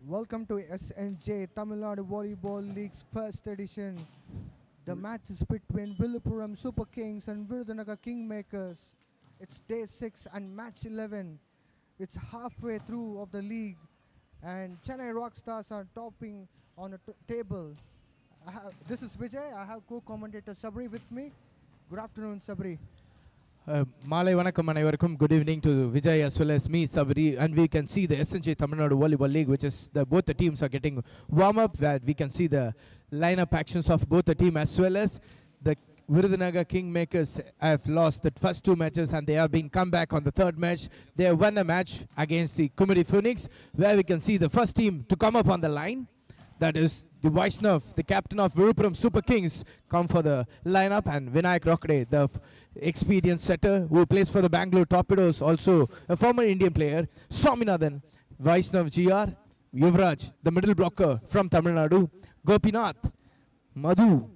Welcome to SNJ TAMILNADU Volleyball League's first edition. The match is between VILLUPURAM Super Kings and VIRUDHNAGAR Kingmakers. It's day 6 and match 11. It's halfway through of the league and Chennai Rockstars are topping on a table. This is Vijay. I have co-commentator Sabri with me. Good afternoon, Sabri. Malai Vanakkam Anaivarkum. Good evening to Vijay as well as me, Sabri. And we can see the SNJ TNVL Volleyball League, which is both the teams are getting warm up. Where we can see the lineup actions of both the team as well as the Virudhnagar Kingmakers have lost the first two matches and they have been come back on the third match. They have won a match against the Kumari Phoenix, where we can see the first team to come up on the line. That is the Vaishnav, the captain of VILLUPURAM Super Kings, come for the lineup, and Vinayak Rokde, the experienced setter who plays for the Bangalore Torpedoes, also a former Indian player. Swaminathan, Vaishnav GR, Yuvraj, the middle blocker from Tamil Nadu, Gopinath, Madhu,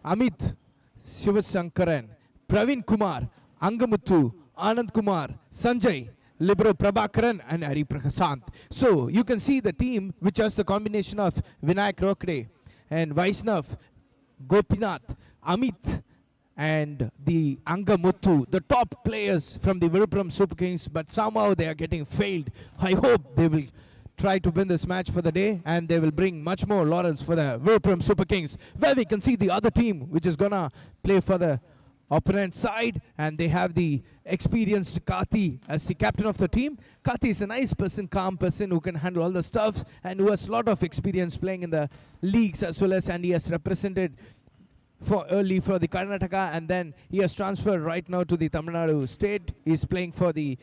Amit, Shivasankaran, Praveen Kumar, Angamuthu, Anand Kumar, Sanjay, Libero Prabhakaran and Hari Prasant. So you can see the team which has the combination of Vinayak Rokde and Vaishnav, Gopinath, Amit and the Angamuthu, the top players from the VILLUPURAM Super Kings, but somehow they are getting failed. I hope they will try to win this match for the day and they will bring much more laurels for the VILLUPURAM Super Kings, where we can see the other team which is gonna play for the opponent side, and they have the experienced Karthi as the captain of the team. Karthi is a nice person, calm person who can handle all the stuffs and who has a lot of experience playing in the leagues as well as, and he has represented for early for the Karnataka, and then he has transferred right now to the Tamil Nadu state. He is playing for the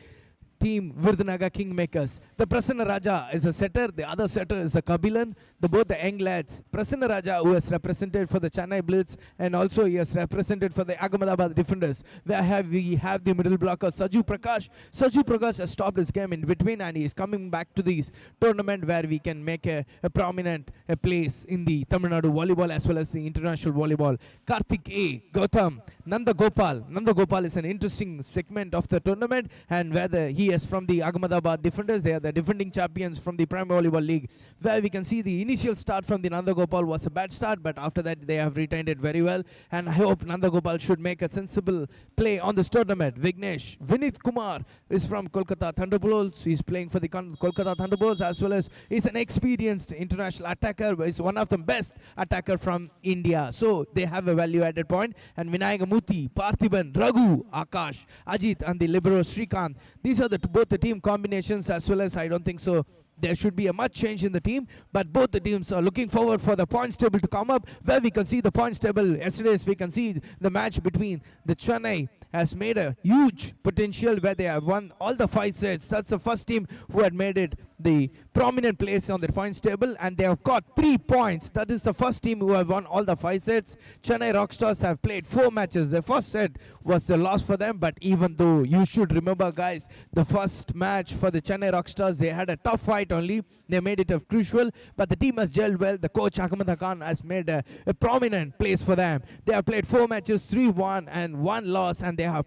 team Virudhnagar Kingmakers. The Prasanna Raja is a setter, the other setter is the Kabilan, both the young lads. Prasanna Raja, who has represented for the Chennai Blitz, and also he has represented for the Ahmedabad Defenders. Where we have the middle blocker Saju Prakash. Saju Prakash has stopped his game in between and he is coming back to this tournament where we can make a prominent place in the Tamil Nadu volleyball as well as the international volleyball. Karthik A, Gautam, Nanda Gopal. Nanda Gopal is an interesting segment of the tournament, and whether he is from the Ahmedabad Defenders, they are the defending champions from the Prime Volleyball League, where we can see the initial start from the Nanda Gopal was a bad start, but after that they have retained it very well, and I hope Nanda Gopal should make a sensible play on this tournament. Vignesh, Vinith Kumar is from Kolkata Thunderbolts. He's playing for the Kolkata Thunderbolts as well as he's an experienced international attacker. He's one of the best attacker from India, so they have a value added point. And Vinayagamurthy, Parthiban, Raghu, Akash, Ajit and the libero Srikanth. These are both the team combinations, as well as I don't think so there should be a much change in the team, but both the teams are looking forward for the points table to come up, where we can see the points table. Yesterday's we can see the match between the Chennai has made a huge potential where they have won all the 5 sets. That's the first team who had made it the prominent place on the points table, and they have got 3 points. That is the first team who have won all the 5 sets. Chennai Rockstars have played 4 matches. The first set was the loss for them, but even though you should remember, guys, the first match for the Chennai Rockstars, they had a tough fight only. They made it a crucial, but the team has gelled well. The coach Ahmed Khan has made a prominent place for them. They have played 4 matches, 3-1 and 1 loss, and they have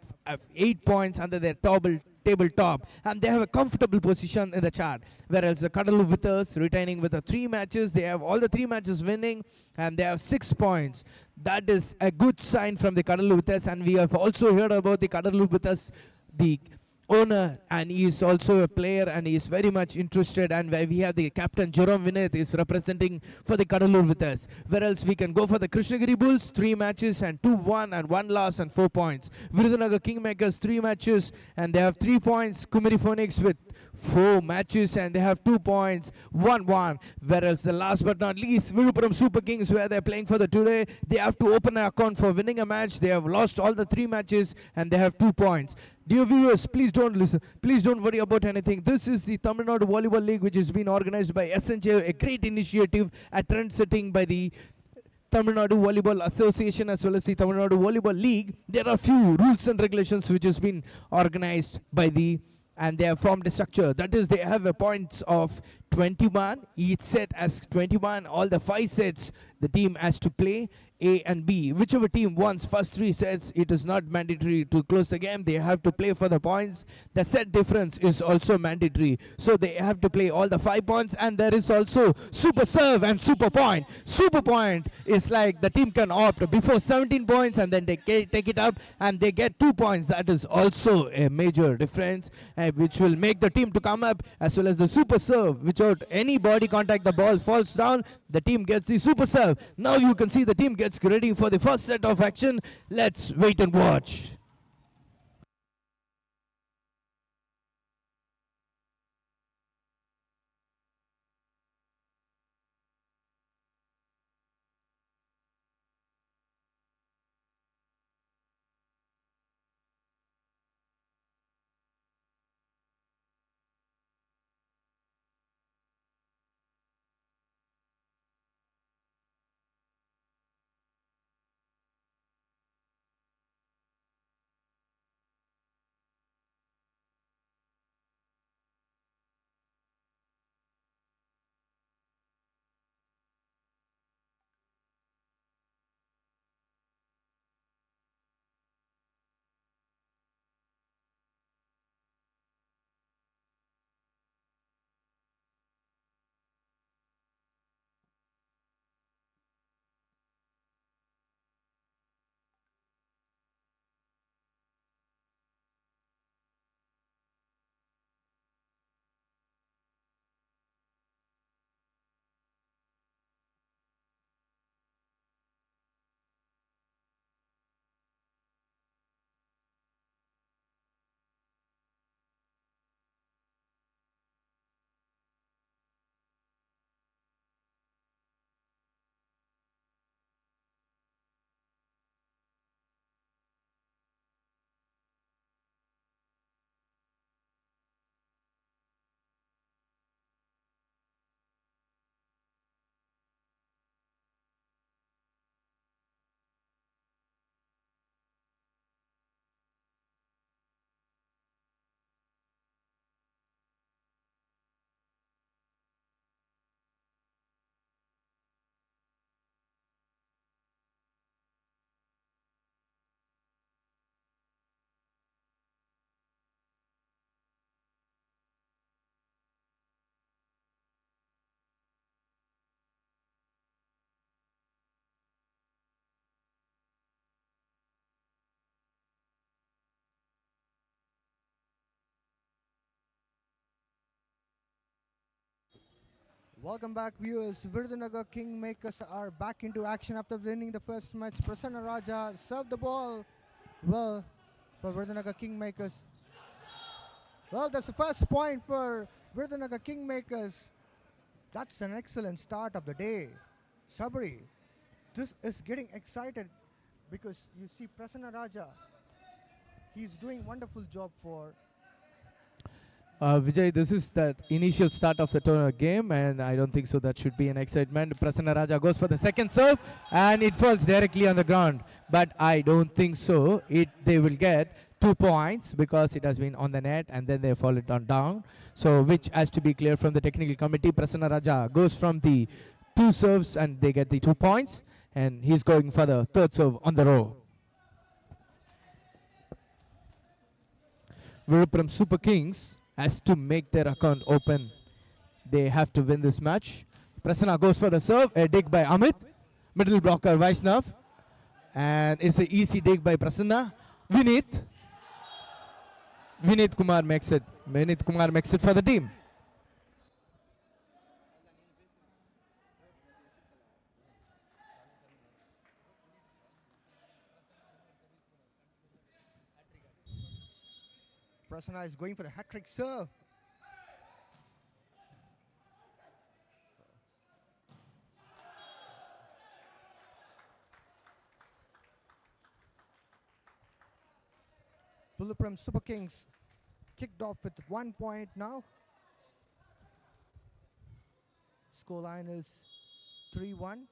8 points under their tabletop, and they have a comfortable position in the chart, whereas the Cuddaloo Withers retaining with the 3 matches, they have all the 3 matches winning and they have 6 points. That is a good sign from the Cuddaloo Withers, and we have also heard about the Cuddaloo Withers, the owner, and he is also a player and he is very much interested, and where we have the captain Jerome Vinith is representing for the Cuddaloo Withers. Whereas we can go for the Krishnagiri Bulls, 3 matches and 2-1 and 1 loss and 4 points. Virudhnagar Kingmakers, 3 matches and they have 3 points. Kumari Phoenix with 4 matches and they have 2 points, 1-1. Whereas the last but not least, VILLUPURAM Super Kings, where they're playing for the today, they have to open an account for winning a match. They have lost all the 3 matches and they have 2 points. Dear viewers, please don't listen. Please don't worry about anything. This is the Tamil Nadu Volleyball League, which has been organized by SNJ, a great initiative, a trend setting by the Tamil Nadu Volleyball Association as well as the Tamil Nadu Volleyball League. There are few rules and regulations which has been organized by the, and they have formed a structure. That is, they have a points of 21. Each set has 21. All the 5 sets the team has to play A and B. Whichever team wants first 3 sets, it is not mandatory to close the game. They have to play for the points. The set difference is also mandatory. So they have to play all the 5 points, and there is also super serve and super point. Super point is like the team can opt before 17 points and then they take it up and they get 2 points. That is also a major difference, which will make the team to come up, as well as the super serve. Without any body contact, the ball falls down. The team gets the super serve. Now you can see the team gets ready for the first set of action. Let's wait and watch. Welcome back, viewers. Virudhnagar Kingmakers are back into action after winning the first match. Prasanna Raja served the ball well for Virudhnagar Kingmakers. Well, that's the first point for Virudhnagar Kingmakers. That's an excellent start of the day. Sabri, this is getting excited because you see Prasanna Raja. He's doing wonderful job for. Vijay, this is the initial start of the game, and I don't think so that should be an excitement. Prasanna Raja goes for the second serve, and it falls directly on the ground. But I don't think so. They will get 2 points because it has been on the net, and then they fall it down. So, which has to be clear from the technical committee. Prasanna Raja goes from the 2 serves, and they get the 2 points, and he's going for the third serve on the row. Villupuram Super Kings has to make their account open. They have to win this match. Prasanna goes for the serve, a dig by Amit. Middle blocker Vaishnav. And it's an easy dig by Prasanna. Vinit Kumar makes it. Vinit Kumar makes it for the team. Prasanna is going for the hat-trick serve. Villupuram Super Kings kicked off with 1 point now. Scoreline is 3-1.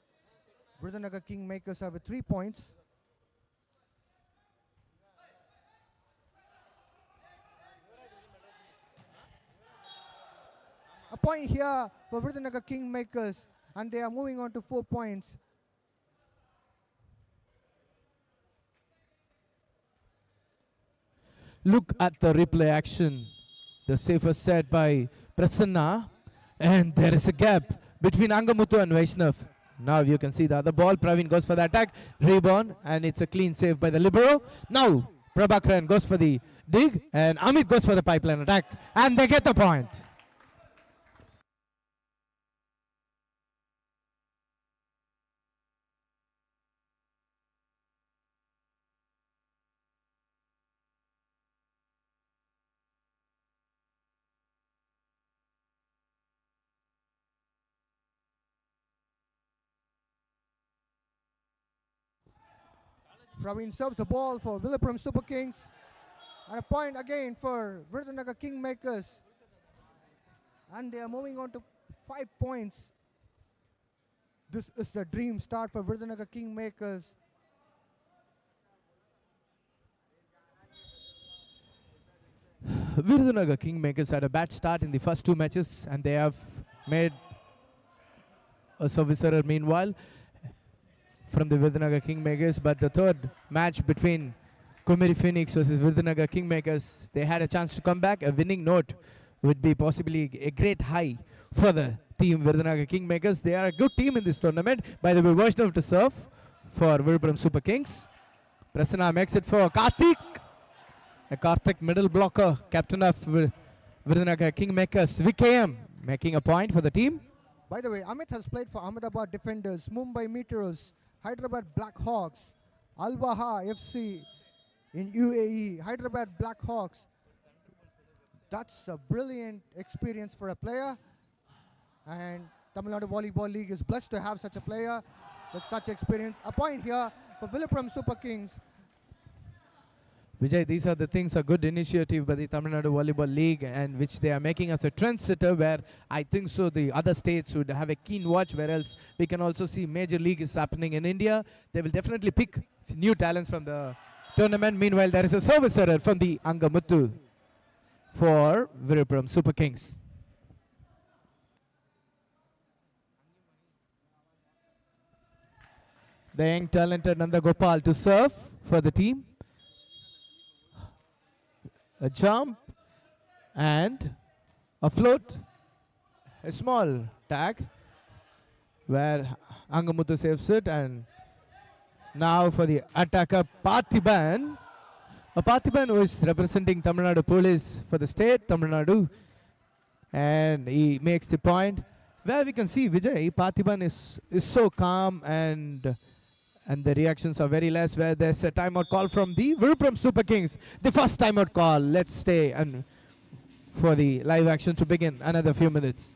Virudhnagar Kingmakers have 3 points. A point here for Virudhnagar Kingmakers, and they are moving on to 4 points. Look at the replay action. The save was set by Prasanna, and there is a gap between Angamuthu and Vaishnav. Now you can see the other ball. Praveen goes for the attack, rebound, and it's a clean save by the libero. Now Prabhakaran goes for the dig, and Amit goes for the pipeline attack, and they get the point. Praveen serves the ball for Villupuram Super Kings. And a point again for Virudhnagar Kingmakers. And they are moving on to 5 points. This is the dream start for Virudhnagar Kingmakers. Virudhnagar Kingmakers had a bad start in the first 2 matches, and they have made a service error meanwhile from the Virudhnagar Kingmakers. But the third match between Kumari Phoenix versus Virudhnagar Kingmakers, they had a chance to come back. A winning note would be possibly a great high for the team Virudhnagar Kingmakers. They are a good team in this tournament. By the way, Vaishnav to serve for Villupuram Super Kings. Prasanna makes it for Karthik. A Karthik middle blocker, captain of Virudhnagar Kingmakers. VKM making a point for the team. By the way, Amit has played for Ahmedabad Defenders, Mumbai Meteors, Hyderabad Black Hawks, Al Baha FC in UAE, Hyderabad Black Hawks. That's a brilliant experience for a player, and Tamil Nadu Volleyball League is blessed to have such a player with such experience. A point here for Villupuram Super Kings. Vijay, these are the things, a good initiative by the Tamil Nadu Volleyball League, and which they are making as a trendsetter, where I think so the other states would have a keen watch, where else we can also see major league is happening in India. They will definitely pick new talents from the tournament. Meanwhile, there is a service error from the Angamuthu for Villupuram Super Kings. The young talented Nanda Gopal to serve for the team. A jump and a float, a small tag where Angamuthu saves it, and now for the attacker Parthiban. Parthiban who is representing Tamil Nadu Police for the state, Tamil Nadu, and he makes the point where we can see Vijay, Parthiban is so calm, and the reactions are very less, where there's a timeout call from the Villupuram Super Kings. The first timeout call. Let's stay and for the live action to begin another few minutes.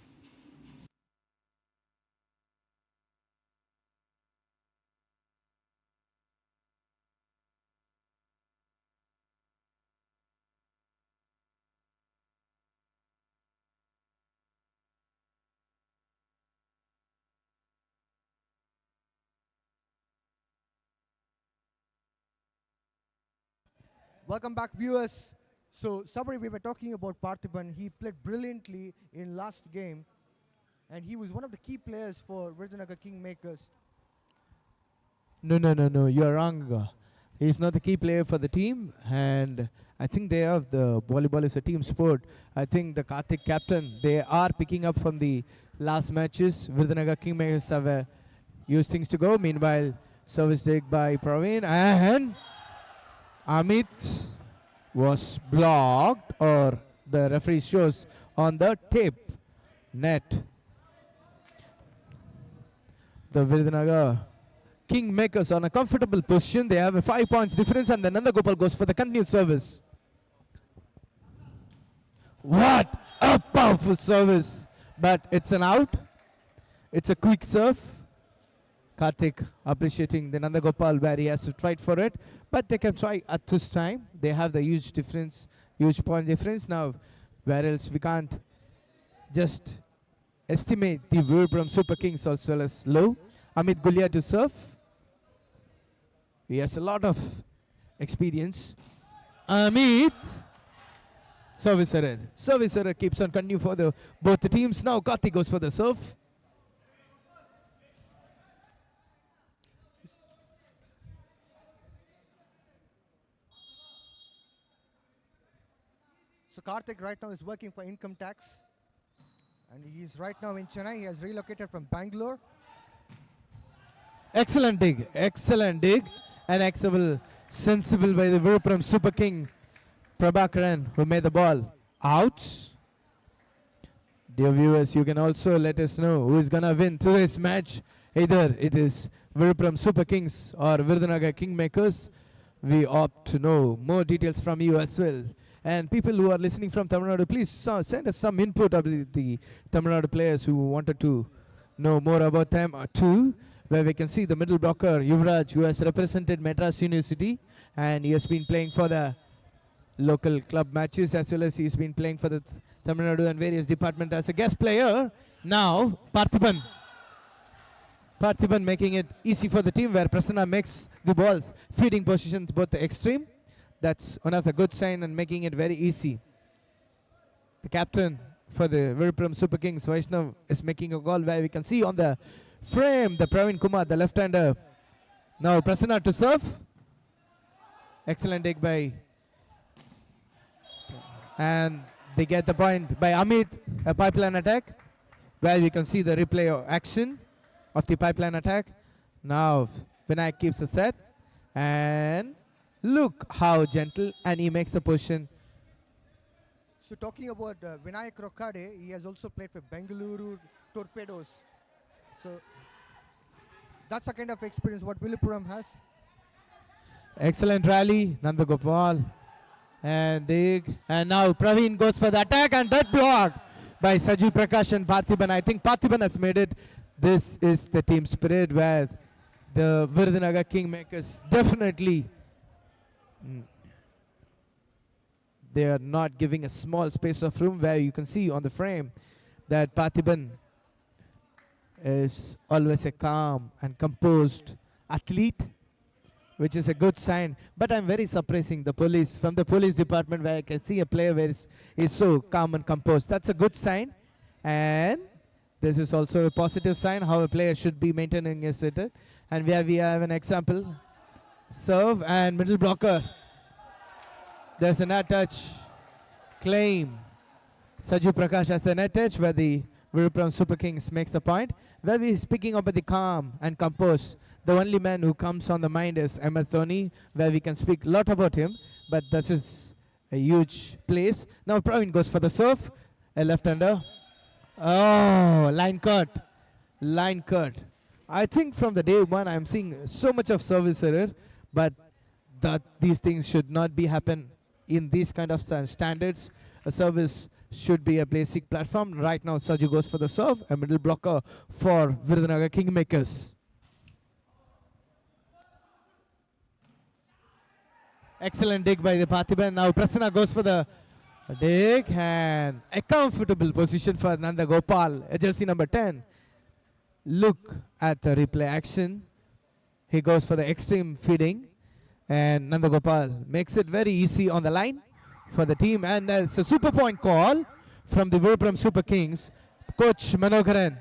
Welcome back, viewers. So, Sabri, we were talking about Parthiban. He played brilliantly in last game, and he was one of the key players for Virudhnagar Kingmakers. No. You're wrong. He's not the key player for the team, and I think they have the volleyball is a team sport. I think the Karthik captain, they are picking up from the last matches. Virudhnagar Kingmakers have used things to go. Meanwhile, service dig by Praveen, and Amit was blocked, or the referee shows on the tape net. The Virudhnagar Kingmakers on a comfortable position. They have a 5 points difference, and then Nanda Gopal goes for the continued service. What a powerful service, but it's an out. It's a quick serve. Karthik appreciating the Nanda Gopal where he has to try for it, but they can try at this time. They have the huge difference, huge point difference. Now, where else we can't just estimate the Villupuram Super Kings as well as low. Amit Gulia to serve. He has a lot of experience. Amit Service error. Service error keeps on continue for the both the teams. Now Karthik goes for the serve. So Karthik right now is working for income tax. And he is right now in Chennai. He has relocated from Bangalore. Excellent dig. Excellent dig. And excellent, sensible by the Villupuram Super King Prabhakaran, who made the ball out. Dear viewers, you can also let us know who is going to win today's match. Either it is Villupuram Super Kings or VIRUDHNAGAR Kingmakers. We opt to know more details from you as well. And people who are listening from Tamil Nadu, please send us some input of the Tamil Nadu players who wanted to know more about them too. Where we can see the middle blocker, Yuvraj, who has represented Madras University. And he has been playing for the local club matches as well as he's been playing for the Tamil Nadu and various departments as a guest player. Now, Parthiban making it easy for the team where Prasanna makes the balls feeding positions both the extreme. That's one of the good sign and making it very easy. The captain for the Villupuram Super Kings, Vaishnav, is making a goal where we can see on the frame the Praveen Kumar, the left-hander. Now Prasanna to serve. Excellent dig by. And they get the point by Amit, a pipeline attack, where we can see the replay of action of the pipeline attack. Now Vinayak keeps the set. And look how gentle, and he makes the position. So talking about Vinayak Rokade, he has also played for Bengaluru Torpedoes. So that's the kind of experience what Villupuram has. Excellent rally, Nandagopal. And dig. And now Praveen goes for the attack and that blocked by Saju Prakash and Parthiban. I think Parthiban has made it. This is the team spirit where the VIRUDHNAGAR Kingmakers definitely they are not giving a small space of room where you can see on the frame that Parthiban is always a calm and composed athlete, which is a good sign. But I'm very surprising from the police department where I can see a player where is so calm and composed. That's a good sign. And this is also a positive sign how a player should be maintaining his sitter. And where we have an example. Serve and middle blocker. There's a net touch. Claim. Saju Prakash has a net touch where the Villupuram Super Kings makes the point. Where we're speaking about the calm and composed. The only man who comes on the mind is MS Dhoni, where we can speak a lot about him. But this is a huge place. Now Praveen goes for the serve. A left-hander. Oh, line cut. Line cut. I think from the day one I'm seeing so much of service error, but that these things should not be happen in these kind of standards. A service should be a basic platform. Right now Saju goes for the serve, a middle blocker for VIRUDHNAGAR Kingmakers. Excellent dig by the Parthiban. Now Prasanna goes for the dig and a comfortable position for Nanda Gopal, jersey number 10. Look at the replay action. He goes for the extreme feeding and Nanda Gopal makes it very easy on the line for the team. And there's a super point call from the Villupuram Super Kings. Coach Manoharan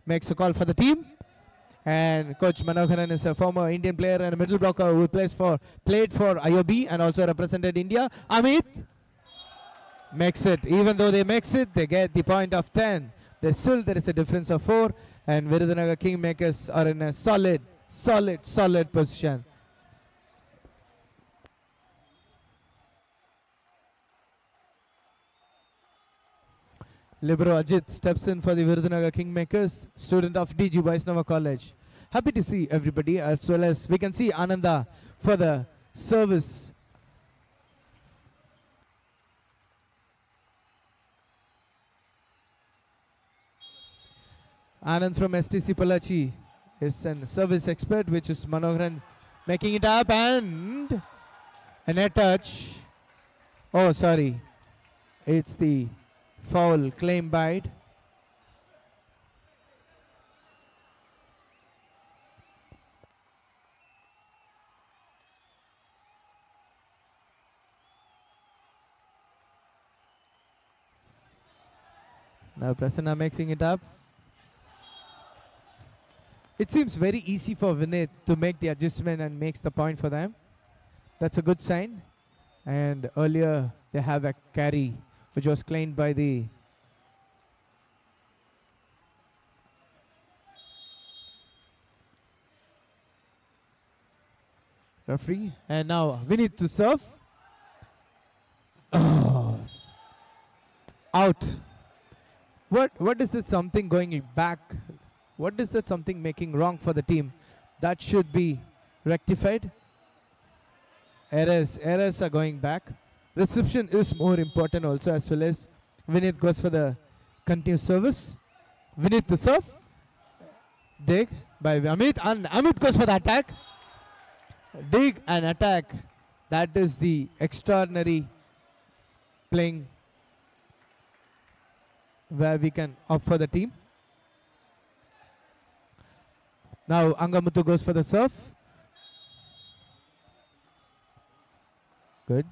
makes a call for the team. And Coach Manoharan is a former Indian player and a middle blocker who played for IOB and also represented India. Amit makes it. Even though they makes it, they get the point of 10. There is a difference of 4. And VIRUDHNAGAR Kingmakers are in a solid position. Libero Ajit steps in for the VIRUDHNAGAR Kingmakers, student of DG Vaishnava College. Happy to see everybody, as well as we can see Ananda for the service. Anand from STC Palachi is a service expert, which is Manoharan making it up and a net touch. Oh, sorry. It's the foul claim bite. Now Prasanna mixing it up. It seems very easy for Vinith to make the adjustment and makes the point for them. That's a good sign. And earlier they have a carry which was claimed by the referee. And now Vinith to serve. Oh. Out. What is it something going back? What is that something making wrong for the team? That should be rectified. Errors are going back. Reception is more important also, as well as Vinith goes for the continuous service. Vinith to serve. Dig by Amit, and Amit goes for the attack. Dig and attack. That is the extraordinary playing where we can opt for the team. Now Angamuthu goes for the serve. Good.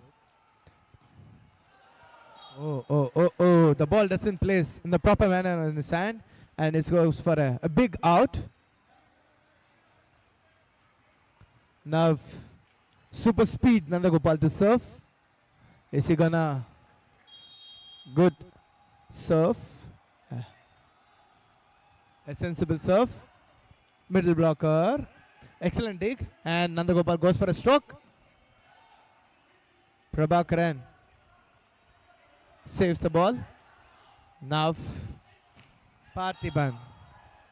Oh, the ball doesn't place in the proper manner in his hand, and it goes for a big out. Now super speed Nandagopal to serve. Is he gonna good serve? A sensible serve. Middle blocker. Excellent dig. And Nandagopal goes for a stroke. Prabhakaran saves the ball. Now Parthiban.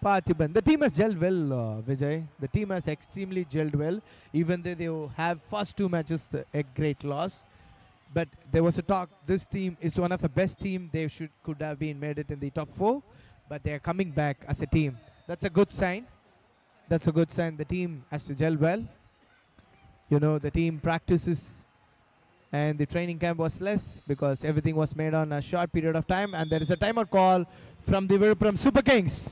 The team has gelled well, Vijay. The team has extremely gelled well. Even though they have first two matches a great loss. But there was a talk, this team is one of the best team. They could have been made it in the top 4. But they are coming back as a team. That's a good sign. That's a good sign. The team has to gel well. You know, the team practices and the training camp was less because everything was made on a short period of time. And there is a timeout call from the VILLUPURAM Super Kings.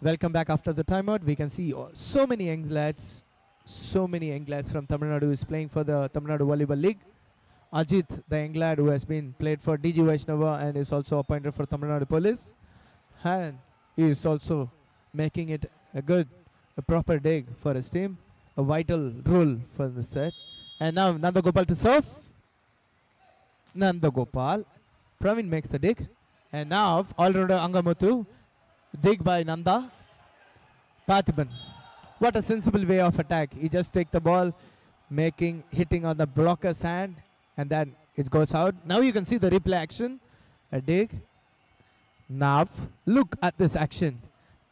Welcome back after the timeout. We can see so many young lads from Tamil Nadu is playing for the Tamil Nadu Volleyball League. Ajit, the young lad who has been played for DG Vaishnava and is also appointed for Tamil Nadu Police. And he is also making it a proper dig for his team. A vital role for the set. And now Nandagopal to serve. Nandagopal. Praveen makes the dig. And now all-rounder Angamuthu. Dig by Nanda. Parthiban. What a sensible way of attack. He just take the ball, hitting on the blocker's hand, and then it goes out. Now you can see the replay action. A dig. Now look at this action.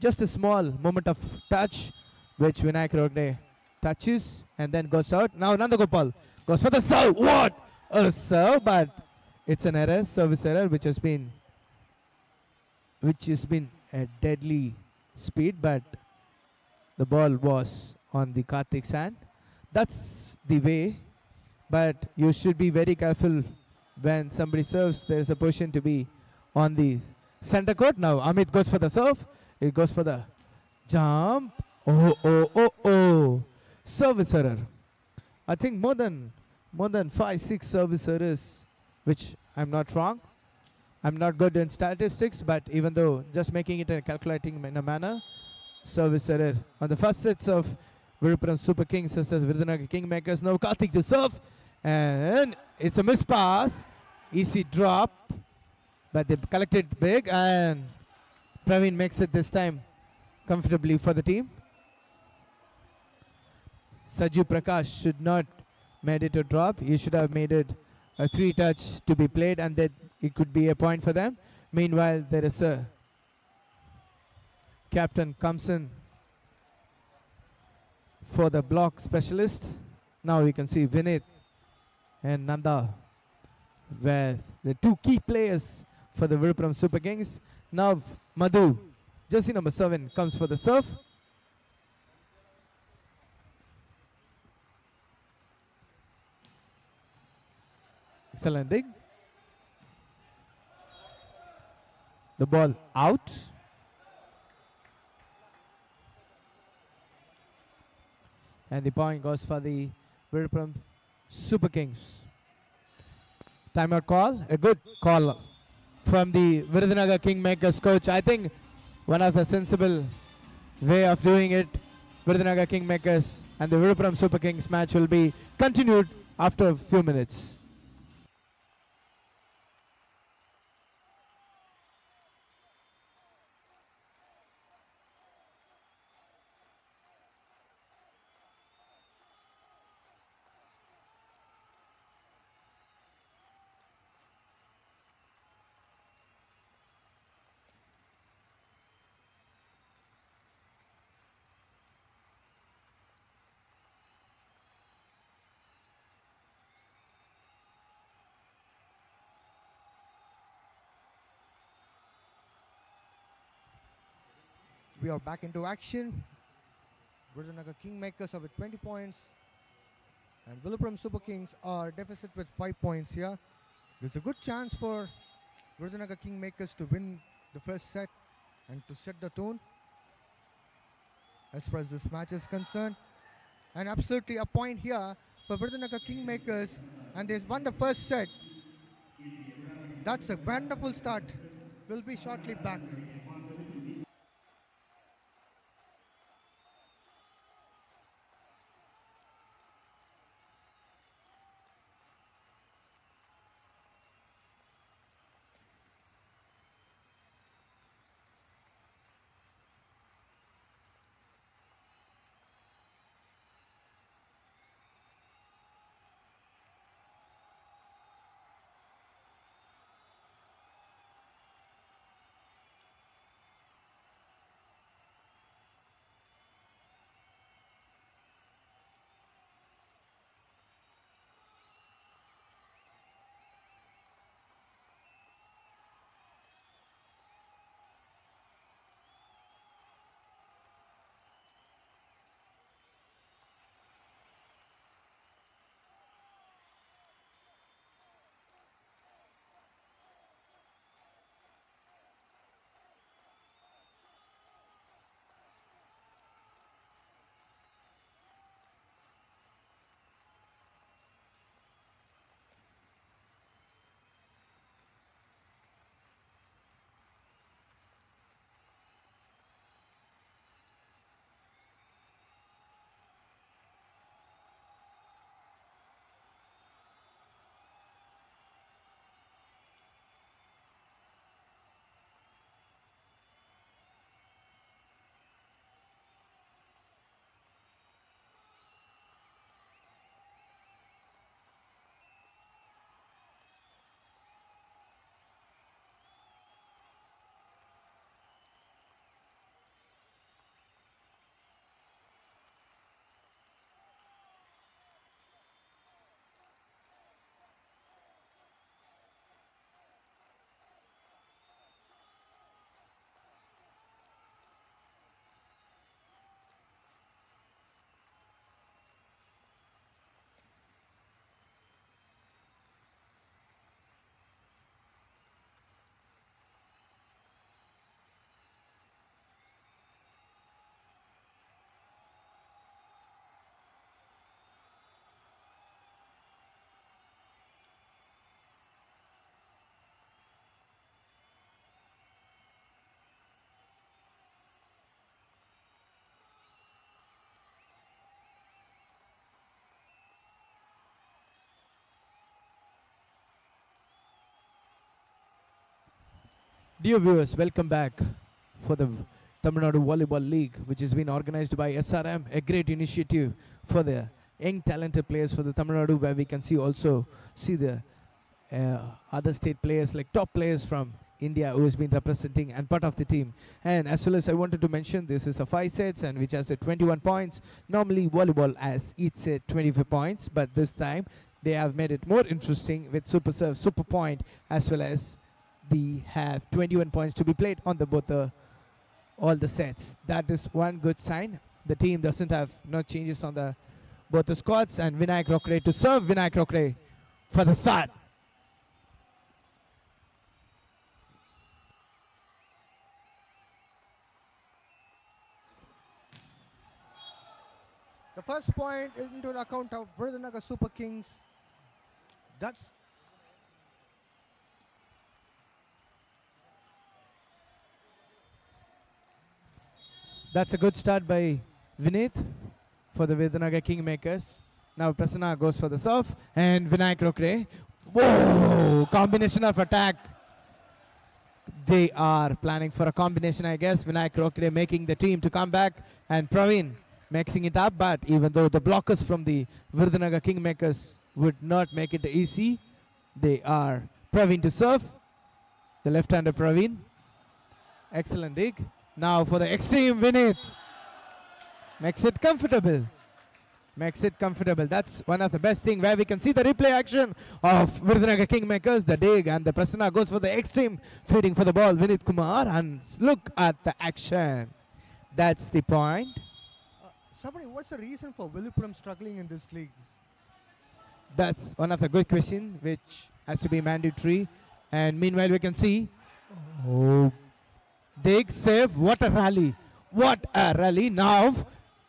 Just a small moment of touch, which Vinayak Rogne touches and then goes out. Now Nandagopal goes for the serve. What a serve, but it's an error, service error, which has been a deadly speed, but the ball was on the Karthik's hand. That's the way, but you should be very careful when somebody serves. There's a position to be on the center court. Now Amit goes for the serve. He goes for the jump. Oh. Service error. I think more than 5-6 service errors, which I'm not wrong. I'm not good in statistics, but even though just making it and calculating in a manner, service error on the first sets of VILLUPURAM Super Kings versus VIRUDHNAGAR Kingmakers. Now Karthik to serve, and it's a miss pass, easy drop, but they collected big, and Praveen makes it this time comfortably for the team. Saju Prakash should not made it a drop. He should have made it a 3-touch to be played, and that it could be a point for them. Meanwhile, there is a captain comes in for the block specialist. Now you can see Vinith and Nanda, where the two key players for the Villupuram Super Kings. Now Madhu, jersey number 7, comes for the serve. Excellent dig. The ball out. And the point goes for the Villupuram Super Kings. Timeout call, a good call from the VIRUDHNAGAR Kingmakers coach. I think one of the sensible way of doing it. VIRUDHNAGAR Kingmakers and the Villupuram Super Kings match will be continued after a few minutes. We are back into action. VIRUDHNAGAR Kingmakers are with 20 points. And Villupuram Super Kings are deficit with 5 points here. There's a good chance for VIRUDHNAGAR Kingmakers to win the first set and to set the tone as far as this match is concerned. And absolutely a point here for VIRUDHNAGAR Kingmakers, and they've won the first set. That's a wonderful start. We'll be shortly back. Dear viewers, welcome back for the Tamil Nadu Volleyball League, which has been organized by SRM, a great initiative for the young talented players for the Tamil Nadu, where we can see the other state players, like top players from India who has been representing and part of the team. And as well as I wanted to mention, this is a 5 sets and which has a 21 points. Normally volleyball has each set 25 points, but this time they have made it more interesting with super serve, super point, as well as they have 21 points to be played on the all the sets. That is one good sign. The team doesn't have no changes on the both the squads, and Vinayak Rokre to serve. Vinayak Rokre for the start. The first point is into the account of VIRUDHNAGAR Super Kings. That's a good start by Vineet for the VIRUDHNAGAR Kingmakers. Now Prasanna goes for the serve, and Vinayak Rokre. Whoa! Combination of attack. They are planning for a combination, I guess. Vinayak Rokre making the team to come back, and Praveen mixing it up. But even though the blockers from the VIRUDHNAGAR Kingmakers would not make it easy, they are Praveen to serve. The left-hander Praveen. Excellent dig. Now for the extreme Vineet. Makes it comfortable. Makes it comfortable. That's one of the best things where we can see the replay action of VIRUDHNAGAR Kingmakers. The dig and the Prasanna goes for the extreme, feeding for the ball. Vineet Kumar, and look at the action. That's the point. Somebody, what's the reason for VILLUPURAM struggling in this league? That's one of the good questions which has to be mandatory. And meanwhile we can see, oh, dig, save, what a rally. What a rally. Now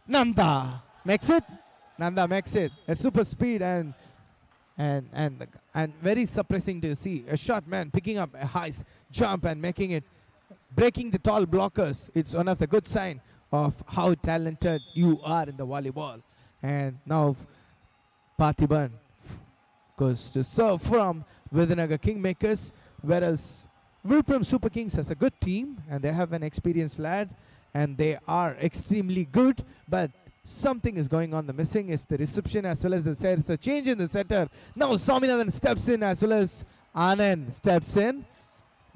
Nanda makes it. Nanda makes it. A super speed and very suppressing to see. A short man picking up a high jump and making it, breaking the tall blockers. It's one of the good sign of how talented you are in the volleyball. And now Parthiban goes to serve from VIRUDHNAGAR Kingmakers, whereas VILLUPURAM Super Kings has a good team and they have an experienced lad and they are extremely good, but something is going on. The missing is the reception as well as the set. It's a change in the setter. Now Swaminathan steps in as well as Anand steps in.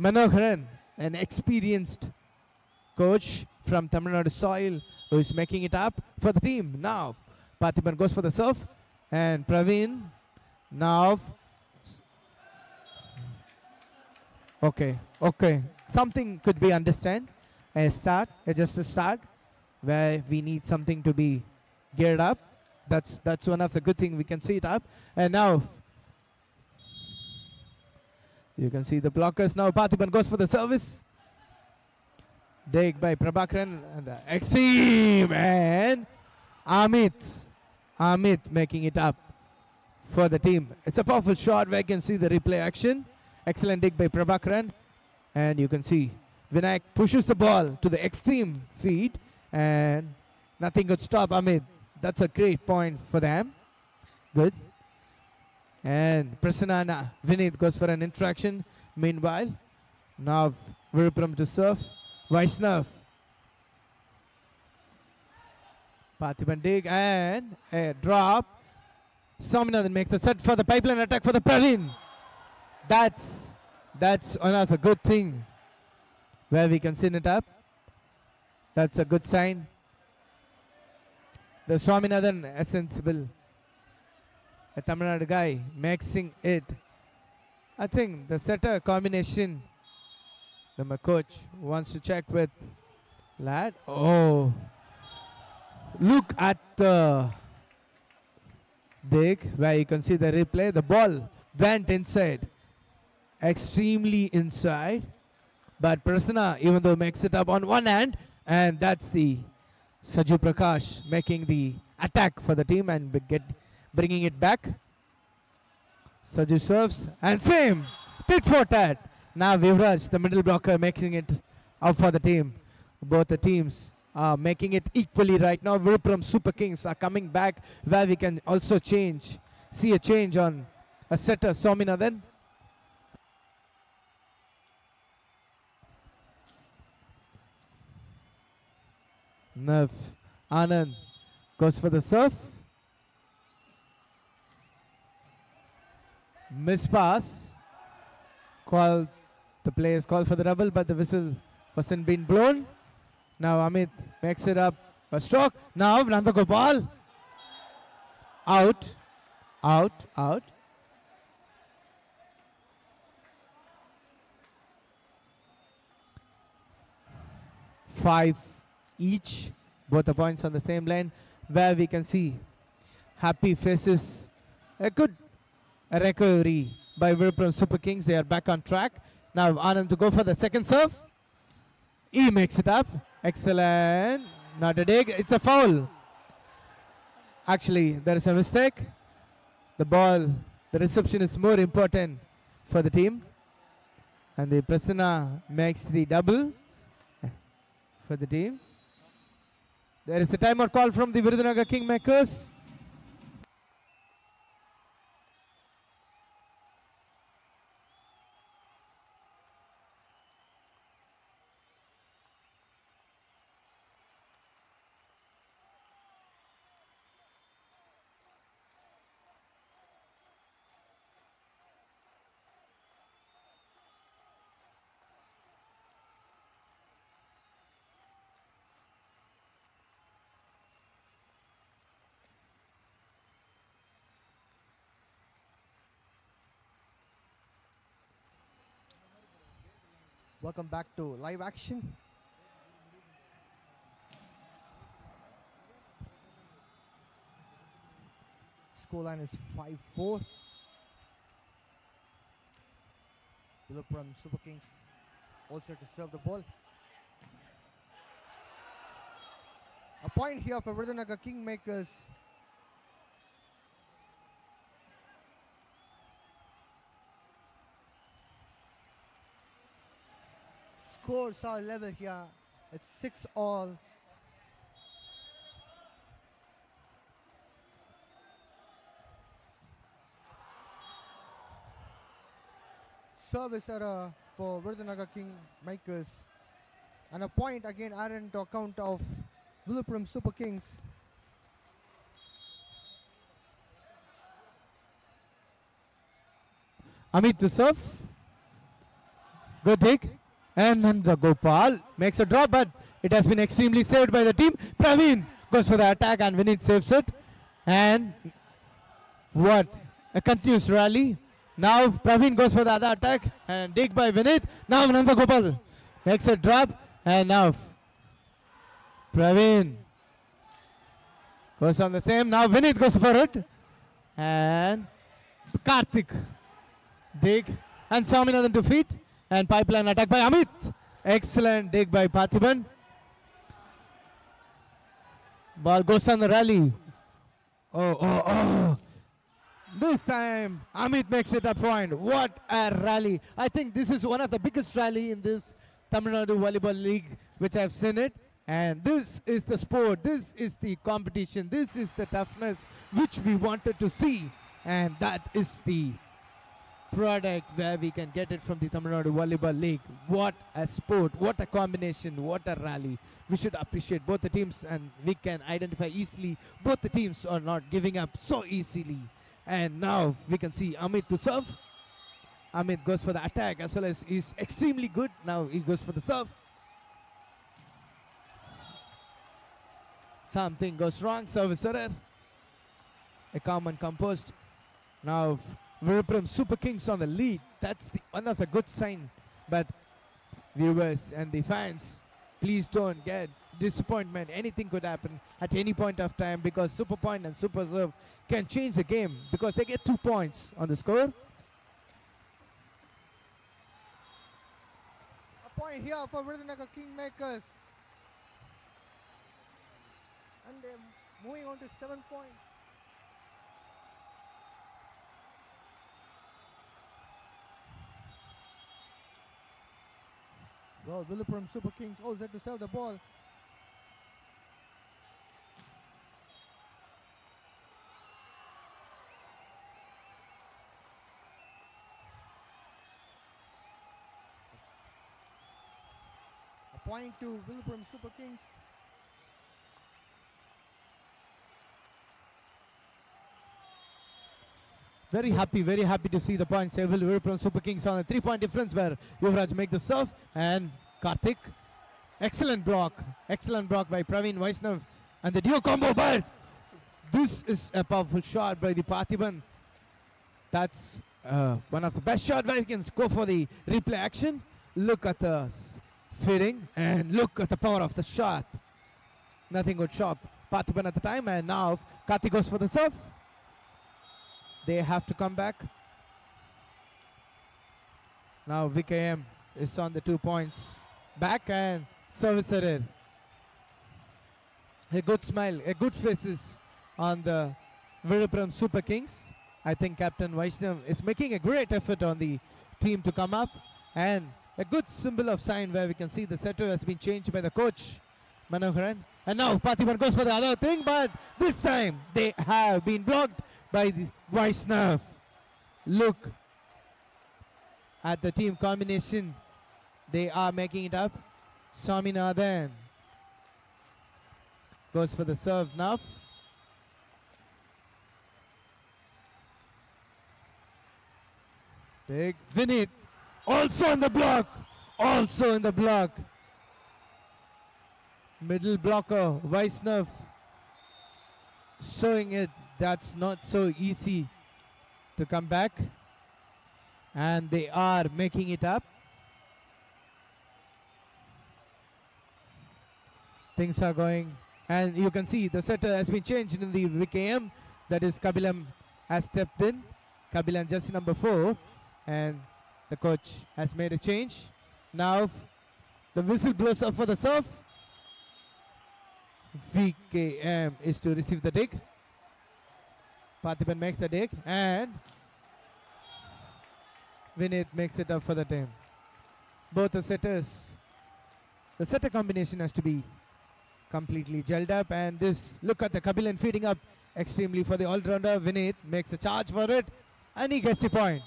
Manoharan, an experienced coach from Tamil Nadu soil, who is making it up for the team. Now Parthiban goes for the serve, and Praveen now. Okay, something could be understand. Just a start where we need something to be geared up. That's one of the good things we can see it up. And now you can see the blockers. Now Parthiban goes for the service. Dig by Prabhakaran and the extreme, and Amit making it up for the team. It's a powerful shot where you can see the replay action. Excellent dig by Prabhakaran, and you can see Vinayak pushes the ball to the extreme feed and nothing could stop Amit. That's a great point for them. Good. And Prasanna Vineet goes for an interaction. Meanwhile, now VILLUPURAM to serve. Vaishnav. Parthiban dig and a drop. Swaminathan makes a set for the pipeline attack for the Praveen. That's another good thing where we can send it up. That's a good sign. The Swaminathan, a sensible, a Tamil Nadu guy, mixing it. I think the setter combination, my coach wants to check with lad. Oh, look at the dig where you can see the replay. The ball went inside, extremely inside. But Prasanna, even though makes it up on one hand, and that's the Saju Prakash making the attack for the team and bringing it back. Saju serves and same tit for tat. Now Vivraj, the middle blocker, making it up for the team. Both the teams are making it equally right now. VILLUPURAM Super Kings are coming back where we can also see a change on a setter, Swaminathan. Nav Anand goes for the serve. Miss pass. The play is called for the double, but the whistle wasn't been blown. Now Amit makes it up a stroke. Now Nandagopal. Out. 5 each. Both the points on the same line, where we can see happy faces. A good recovery by Villupuram Super Kings. They are back on track. Now Anand to go for the second serve. He makes it up. Excellent. Not a dig. It's a foul. Actually, there is a mistake. The ball, the reception is more important for the team. And the Prasanna makes the double for the team. There is a timeout call from the Virudhnagar Kingmakers. Welcome back to live action. Scoreline is 5-4. Villupuram Super Kings all set to serve the ball. A point here for Virudhnagar Kingmakers. Scores are level here. It's 6-all. Service error for Virudhnagar Kingmakers. And a point again added to account of Villupuram Super Kings. Amit to serve. Good dig. And Nanda Gopal makes a drop, but it has been extremely saved by the team. Praveen goes for the attack and Vinit saves it. And what? A continuous rally. Now Praveen goes for the other attack and dig by Vinit. Now Nanda Gopal makes a drop and now Praveen goes on the same. Now Vinit goes for it. And Karthik dig and Swaminathan to feet. And pipeline attack by Amit. Excellent dig by Parthiban. Ball goes on the rally. Oh. This time Amit makes it a point. What a rally. I think this is one of the biggest rally in this Tamil Nadu Volleyball League which I've seen it. And this is the sport. This is the competition. This is the toughness which we wanted to see. And that is the product where we can get it from the Tamil Nadu Volleyball League. What a sport, what a combination, what a rally. We should appreciate both the teams and we can identify easily both the teams are not giving up so easily. And now we can see Amit to serve. Amit goes for the attack as well as he's extremely good. Now he goes for the serve. Something goes wrong, service error. A calm and composed. Now Villupuram Super Kings on the lead. That's one of the good sign. But viewers and the fans, please don't get disappointment. Anything could happen at any point of time because Super Point and Super Serve can change the game because they get 2 points on the score. A point here for Virudhnagar Kingmakers. And they're moving on to 7 points. Well, Villupuram Super Kings all set to serve the ball. A point to Villupuram Super Kings. Very happy to see the points able Villupuram Super Kings on a 3-point difference where Yuvraj make the serve and Karthik. Excellent block by Praveen Vaishnav and the duo combo, but this is a powerful shot by the Parthiban. That's one of the best shots where you can go for the replay action. Look at the feeding, and look at the power of the shot. Nothing would stop Parthiban at the time, and now Karthi goes for the serve. They have to come back. Now VKM is on the 2 points back, and service error. A good smile, a good faces on the Villupuram Super Kings. I think Captain Vaishnav is making a great effort on the team to come up, and a good symbol of sign where we can see the setter has been changed by the coach Manoharan. And now Parthiban goes for the other thing, but this time they have been blocked by the Vaishnav. Look at the team combination. They are making it up. Swaminathan goes for the serve now. Big Vinit also in the block. Also in the block. Middle blocker Vaishnav showing it that's not so easy to come back, and they are making it up. Things are going, and you can see the setter has been changed in the VKM. That is Kabilam has stepped in. Kabilam just number 4, and the coach has made a change. Now the whistle blows up for the serve. VKM is to receive the dig. Parthiban makes the dig, and Vinit makes it up for the team. Both the setters, the setter combination has to be completely gelled up, and this, look at the Kabilan feeding up extremely for the all-rounder. Vinit makes a charge for it, and he gets the point.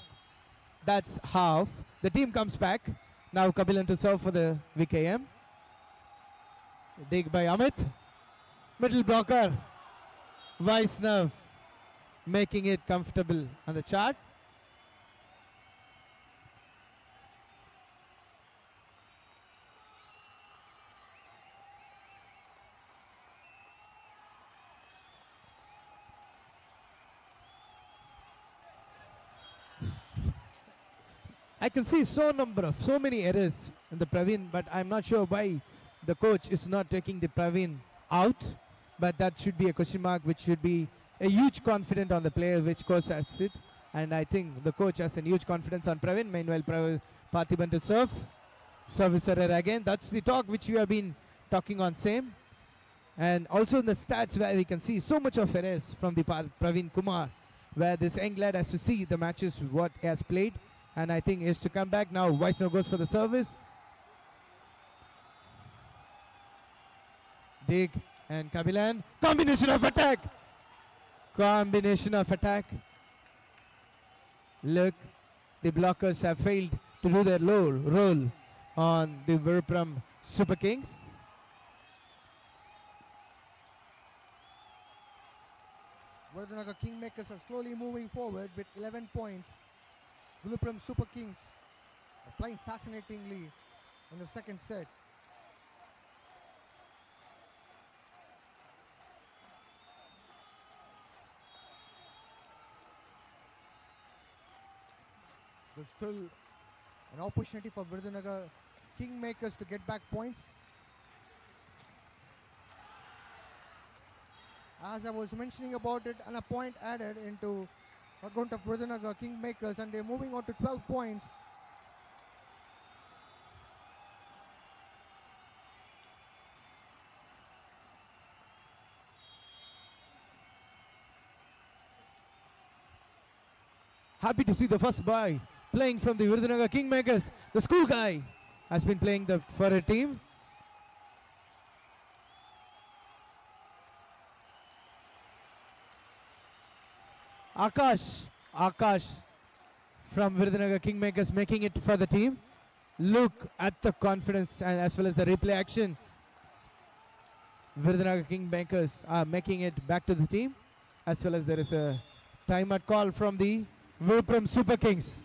That's half. The team comes back. Now Kabilan to serve for the VKM. Dig by Amit. Middle blocker Vaishnav making it comfortable on the chart. I can see so many errors in the Praveen, but I'm not sure why the coach is not taking the Praveen out. But that should be a question mark, which should be a huge confidence on the player, which coach has it. And I think the coach has a huge confidence on Praveen. Meanwhile, Parthiban to serve. Service error again. That's the talk which we have been talking on same. And also in the stats where we can see so much of errors from the Praveen Kumar, where this young lad has to see the matches what he has played. And I think he has to come back. Now Vaishnav goes for the service. Dig and Kabilan. Combination of attack. Combination of attack. Look, the blockers have failed to do their role on the Villupuram Super Kings. Virudhnagar Kingmakers are slowly moving forward with 11 points. Villupuram Super Kings are playing fascinatingly in the second set. There's still an opportunity for Virudhnagar Kingmakers to get back points. As I was mentioning about it, and a point added into account of Virudhnagar Kingmakers, and they're moving on to 12 points. Happy to see the first boy playing from the Virudhnagar Kingmakers. The school guy has been playing for a team. Akash from Virudhnagar Kingmakers making it for the team. Look at the confidence and as well as the replay action. Virudhnagar Kingmakers are making it back to the team, as well as there is a timeout call from the Villupuram Super Kings.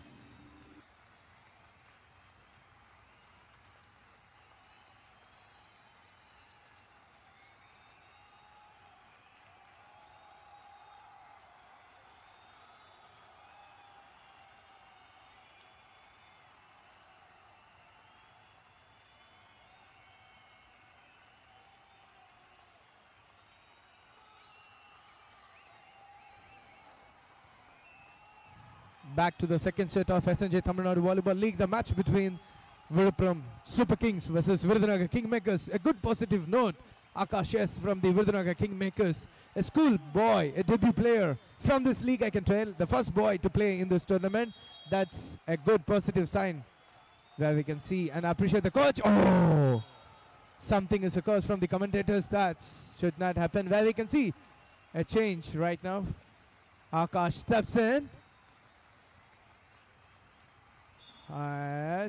back to the second set of SNJ Tamilnadu Volleyball League, the match between VILLUPURAM Super Kings versus VIRUDHNAGAR Kingmakers. A good positive note, Akash S from the VIRUDHNAGAR Kingmakers, a school boy, a debut player from this league, I can tell, the first boy to play in this tournament. That's a good positive sign where we can see and appreciate the coach. Oh, something is occurs from the commentators that should not happen, where we can see a change right now. Akash steps in,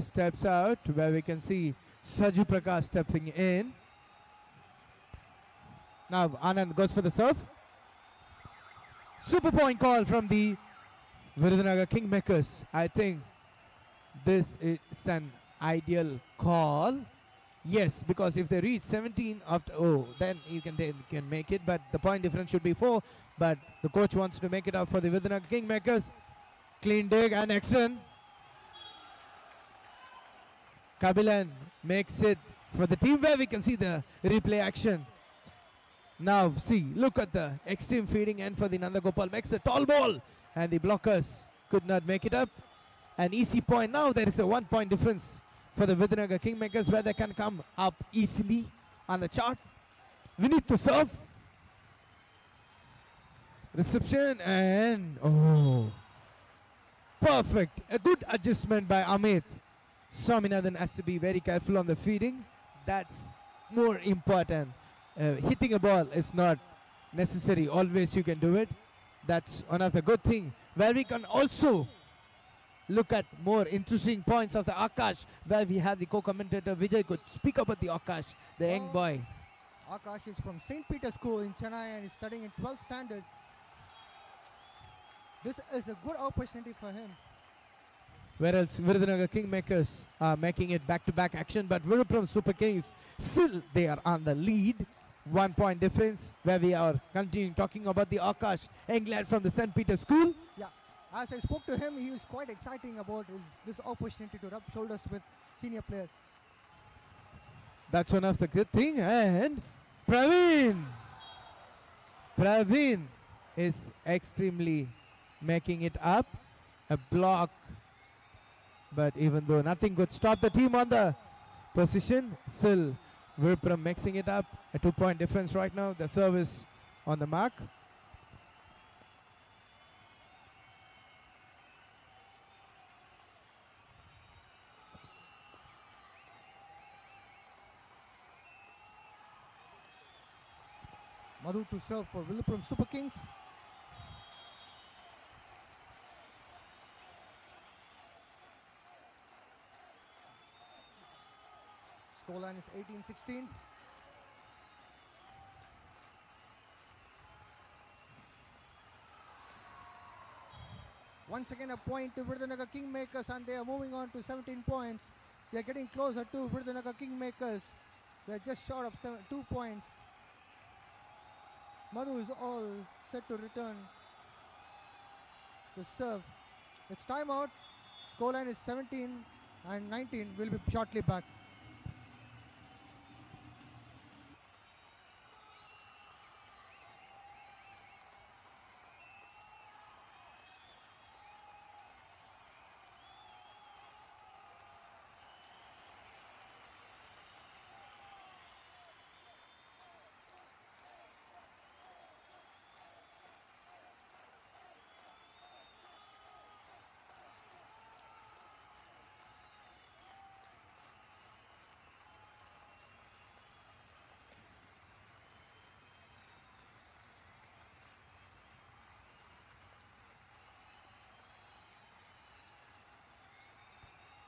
steps out, where we can see Saju Prakash stepping in. Now Anand goes for the serve. Super point call from the VIRUDHNAGAR Kingmakers. I think this is an ideal call. Yes, because if they reach 17 after, then they can make it, but the point difference should be 4. But the coach wants to make it up for the VIRUDHNAGAR Kingmakers. Clean dig and extend. Kabilan makes it for the team, where we can see the replay action. Now see, look at the extreme feeding end for the Nandagopal. Makes a tall ball and the blockers could not make it up. An easy point. Now there is a 1 point difference for the VIRUDHNAGAR Kingmakers, where they can come up easily on the chart. We need to serve. Reception and perfect. A good adjustment by Amit. Swaminathan has to be very careful on the feeding. That's more important. Hitting a ball is not necessary. Always you can do it. That's one of the good things. Where we can also look at more interesting points of the Akash, where we have the co-commentator Vijay could speak about the Akash, the young boy. Akash is from St. Peter's School in Chennai and is studying in 12th standard. This is a good opportunity for him. Whereas VIRUDHNAGAR Kingmakers are making it back-to-back action, but VILLUPURAM Super Kings still they are on the lead. 1 point difference, where we are continuing talking about the Akash, young lad from the St. Peter's School. Yeah, as I spoke to him, he was quite exciting about this opportunity to rub shoulders with senior players. That's one of the good thing. And Praveen is extremely making it up. A block, but even though nothing could stop the team on the position, still VILLUPURAM mixing it up. A 2 point difference right now. The service on the mark. Nadu to serve for VILLUPURAM Super Kings. Scoreline is 18-16. Once again a point to VIRUDHNAGAR Kingmakers, and they are moving on to 17 points. They are getting closer to VIRUDHNAGAR Kingmakers. They are just short of 2 points. Madhu is all set to return to serve. It's timeout. Scoreline is 17 and 19. We'll be shortly back.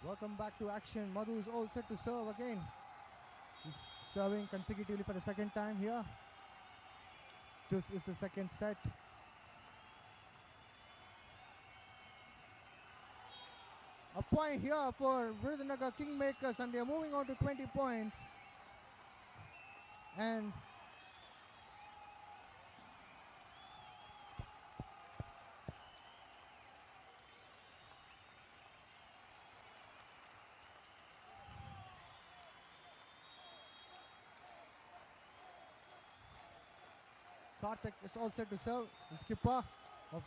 Welcome back to action. Madhu is all set to serve again. He's serving consecutively for the second time here. This is the second set. A point here for VIRUDHNAGAR Kingmakers, and they are moving on to 20 points. And Karthik is all set to serve, the skipper of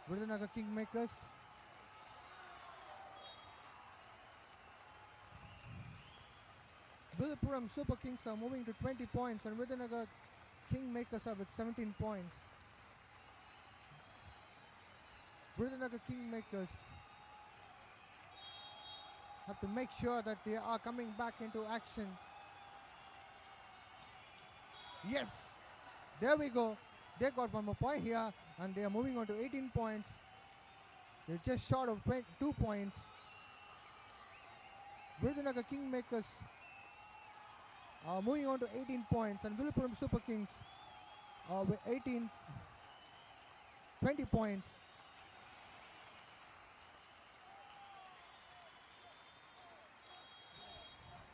VIRUDHNAGAR Kingmakers. Villupuram Super Kings are moving to 20 points and Virudhnagar Kingmakers are with 17 points. Virudhnagar Kingmakers have to make sure that they are coming back into action. Yes, there we go. They got one more point here and they are moving on to 18 points. They're just short of 2 points. Virudhnagar Kingmakers are moving on to 18 points and Villupuram Super Kings are with 20 points.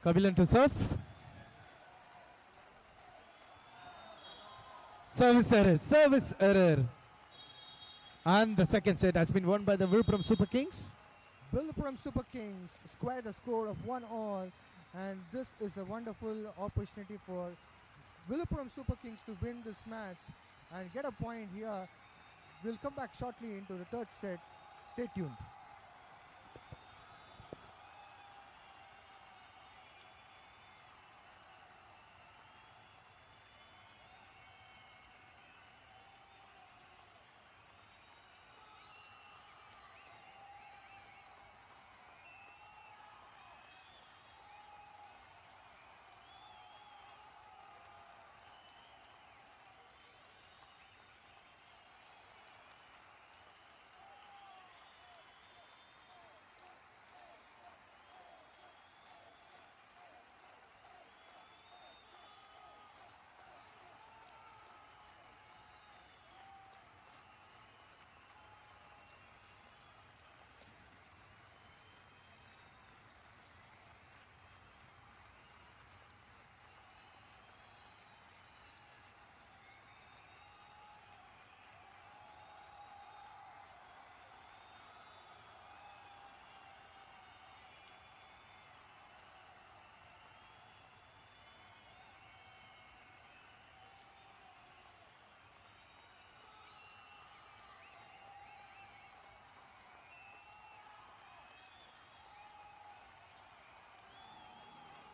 Kabilan to serve. Service error. And the second set has been won by the Villupuram Super Kings. Villupuram Super Kings square the score of 1-all, and this is a wonderful opportunity for Villupuram Super Kings to win this match and get a point here. We'll come back shortly into the third set. Stay tuned.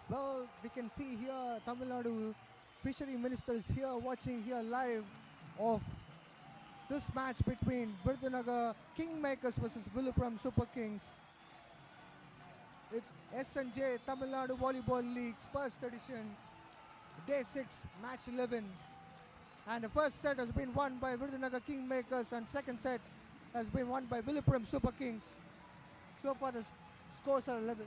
Well, we can see here Tamil Nadu Fishery Minister is here watching here live of this match between Virudhnagar Kingmakers versus Villupuram Super Kings. It's SNJ Tamilnadu Volleyball League's first edition, Day 6, Match 11. And the first set has been won by Virudhnagar Kingmakers and second set has been won by Villupuram Super Kings. So far the scores are 11.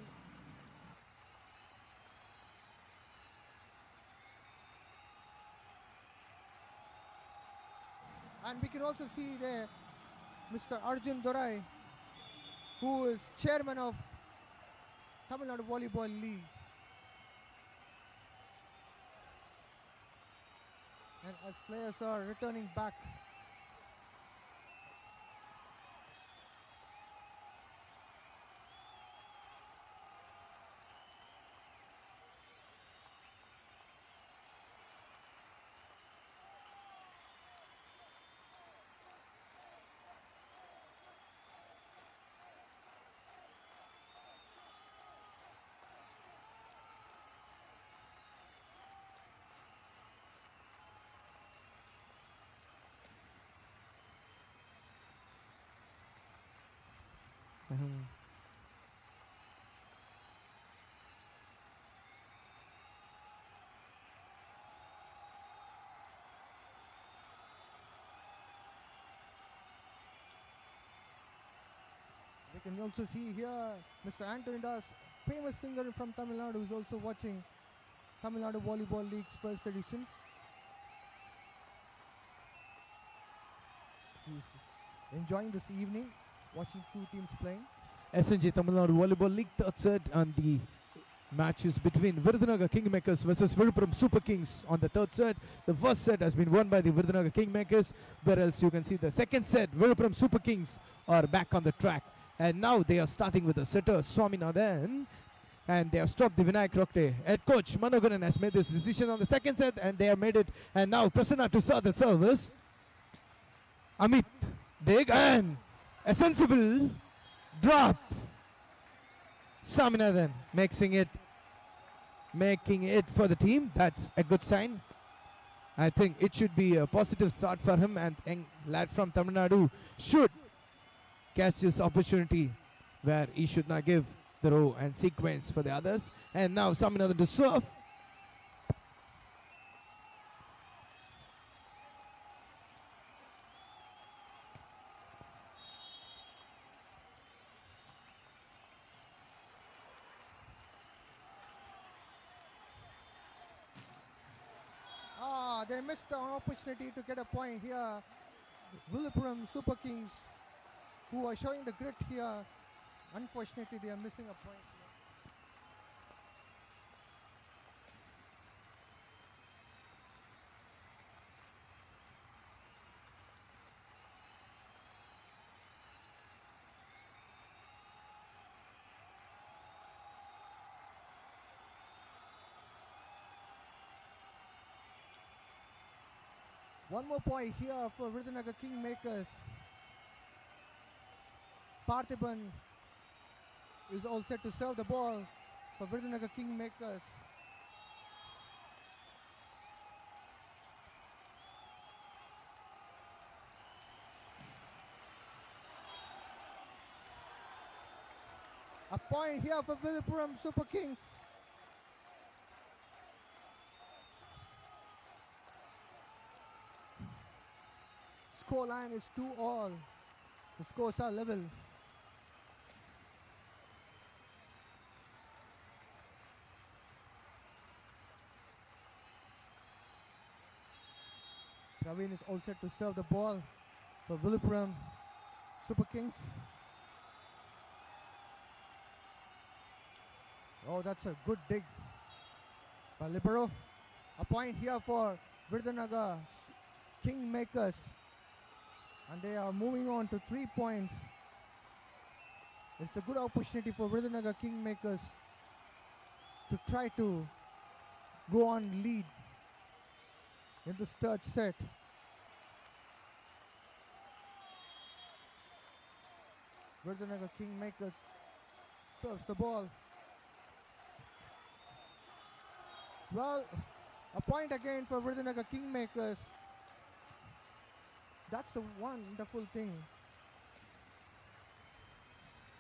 And we can also see there Mr. Arjun Dorai, who is chairman of Tamil Nadu Volleyball League. And as players are returning back, we can also see here Mr. Anthony Das, famous singer from Tamil Nadu, who is also watching Tamil Nadu Volleyball League's first edition. He's enjoying this evening, watching two teams playing. SNJ Tamil Nadu Volleyball League third set, and the match is between Virudhnagar Kingmakers versus Villupuram Super Kings on the third set. The first set has been won by the Virudhnagar Kingmakers, whereas you can see the second set, Villupuram Super Kings are back on the track. And now they are starting with the setter Swaminathan, and they have stopped the Vinayak Rokte. Head coach Manogaran has made this decision on the second set, and they have made it. And now Prasanna to start the service. Amit, dig and a sensible drop. Swaminathan mixing it making it for the team. That's a good sign. I think it should be a positive start for him, and young lad from Tamil Nadu should catch this opportunity where he should not give the row and sequence for the others. And now Saminathan to serve. They missed an opportunity to get a point here. Villupuram Super Kings, who are showing the grit here. Unfortunately, they are missing a point here. One more point here for VIRUDHNAGAR Kingmakers. Parthiban is all set to serve the ball for VIRUDHNAGAR Kingmakers. A point here for Villupuram Super Kings. Score line is 2-all. The scores are level. Praveen is all set to serve the ball for Villupuram Super Kings. Oh, that's a good dig by Libero. A point here for VIRUDHNAGAR Kingmakers. And they are moving on to 3 points. It's a good opportunity for VIRUDHNAGAR Kingmakers to try to go on lead in this third set. VIRUDHNAGAR Kingmakers serves the ball. Well, a point again for VIRUDHNAGAR Kingmakers. That's a wonderful thing.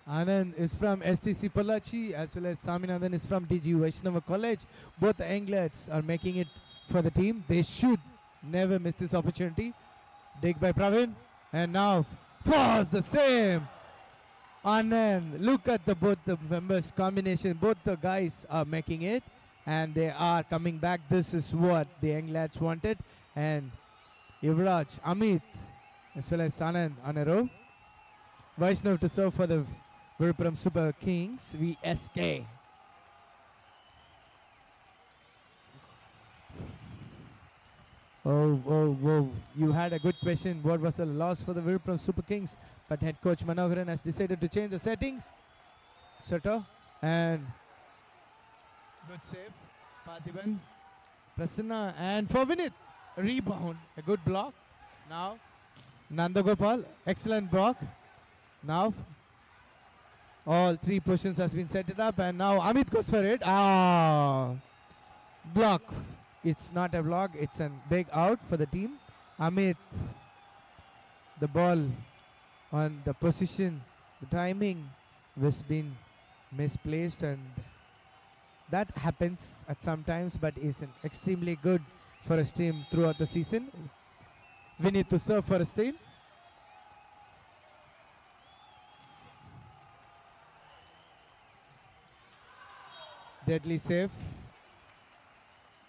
Anand is from STC Pollachi, as well as Saminathan is from DG Vaishnava College. Both the anglets are making it for the team. They should never miss this opportunity. Dig by Praveen. And now falls the same. Anand, look at both the members combination. Both the guys are making it. And they are coming back. This is what the young lads wanted. And Yuvraj, Amit, as well as Anand on a row. Vaishnav to serve for the Villupuram Super Kings, VSK. Oh, you had a good question. What was the loss for the Villupuram Super Kings? But head coach Manoharan has decided to change the settings. Soto and good save. Parthiban, Prasanna, and for Vinith. Rebound, a good block. Now, Nandagopal, excellent block. Now, all 3 positions has been set it up, and now Amit goes for it. Block. It's not a block, it's a big out for the team. Amit, the ball on the position, the timing was been misplaced, and that happens at some times, but is an extremely good for his team throughout the season. We need to serve for his team. Deadly save,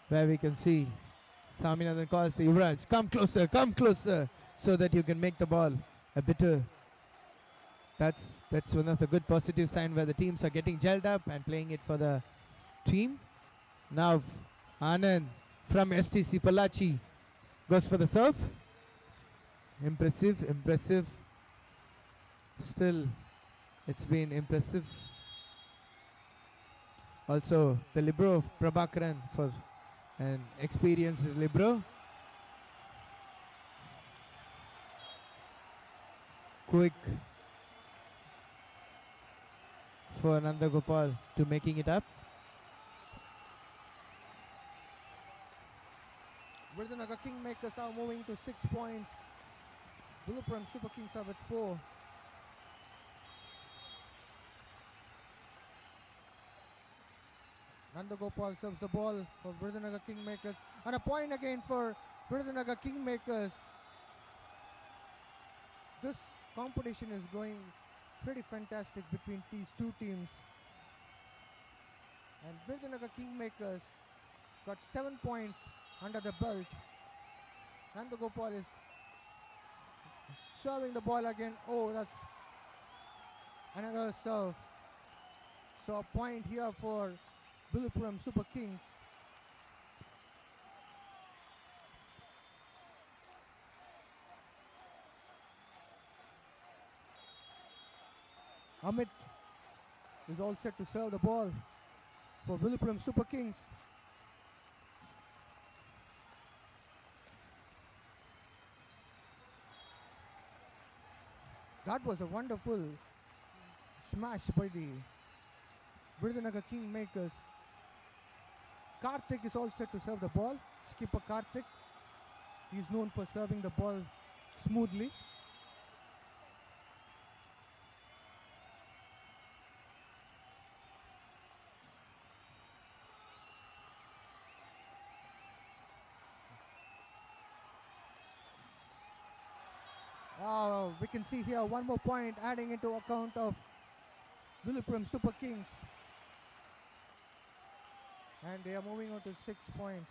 where we can see Saminathan calls the Yuvraj, come closer, so that you can make the ball a bit. That's one of the good positive signs where the teams are getting gelled up and playing it for the team. Now Anand from STC Pollachi goes for the serve. Impressive. Still, it's been impressive. Also, the libero Prabhakaran for an experienced libero. Quick for Nandagopal to making it up. Virudhnagar Kingmakers are moving to 6 points. Villupuram Super Kings are with 4. Nandagopal serves the ball for Virudhnagar Kingmakers. And a point again for Virudhnagar Kingmakers. This competition is going pretty fantastic between these two teams. And Virudhnagar Kingmakers got 7 points under the belt. Nandagopal is serving the ball again. Oh, that's another serve. So a point here for Villupuram Super Kings. Amit is all set to serve the ball for Villupuram Super Kings. That was a wonderful smash by the Virudhnagar Kingmakers. Karthik is all set to serve the ball. Skipper Karthik. He's known for serving the ball smoothly. We can see here one more point adding into account of Villupuram Super Kings. And they are moving on to 6 points.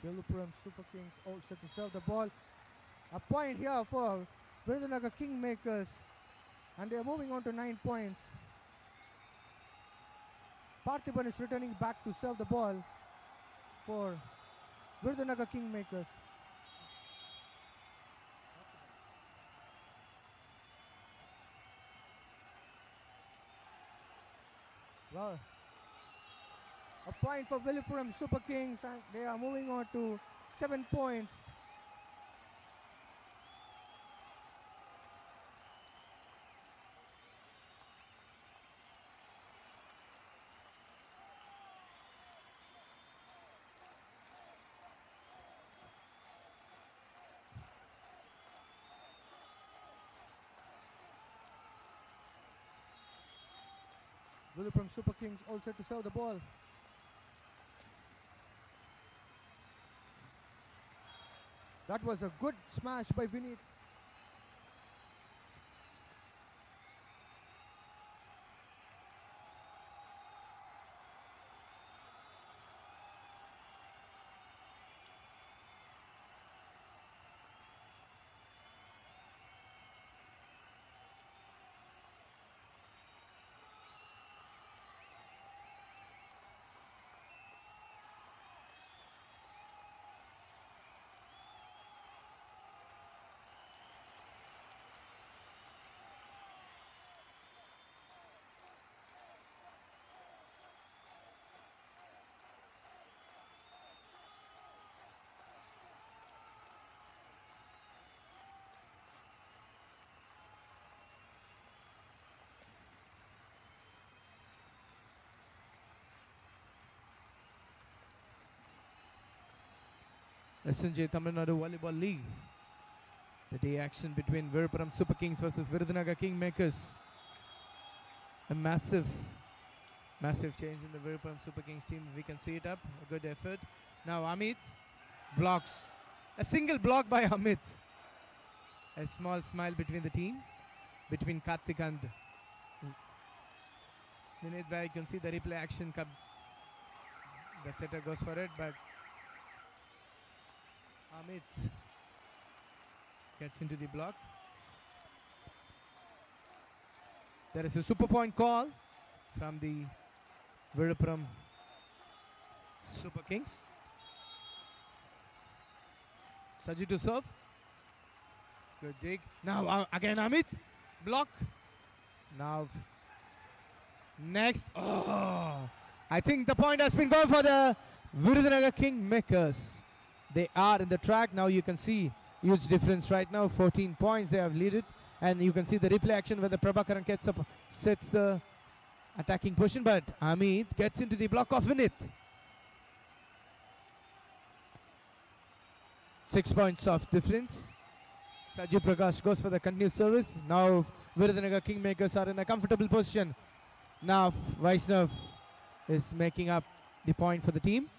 Villupuram Super Kings all set to serve the ball. A point here for Virudhnagar Kingmakers. And they are moving on to 9 points. Parthiban is returning back to serve the ball for Virudhnagar Kingmakers. Well, a point for Villupuram Super Kings, and they are moving on to 7 points. Villupuram Super Kings all set to serve the ball. That was a good smash by Vinit. SNJ TAMILNADU Volleyball League. The day action between Villupuram Super Kings versus Virudhnagar Kingmakers. A massive change in the Villupuram Super Kings team. We can see it up. A good effort. Now Amit blocks. A single block by Amit. A small smile between the team. Between Karthik and Vinit. You can see the replay action. The setter goes for it, but Amit gets into the block. There is a super point call from the Villupuram Super Kings. Saji to serve. Good dig. Now again Amit. Block. Now next. Oh, I think the point has been gone for the Virudhnagar Kingmakers. They are in the track. Now you can see Huge difference right now. 14 points they have leaded. And you can see the replay action where the Prabhakaran gets up, sets the attacking position, but Amit gets into the block of Vinith. 6 points of difference. Sajid Prakash goes for the continuous service. Now Virudhnagar Kingmakers are in a comfortable position. Now Vaishnav is making up the point for the team.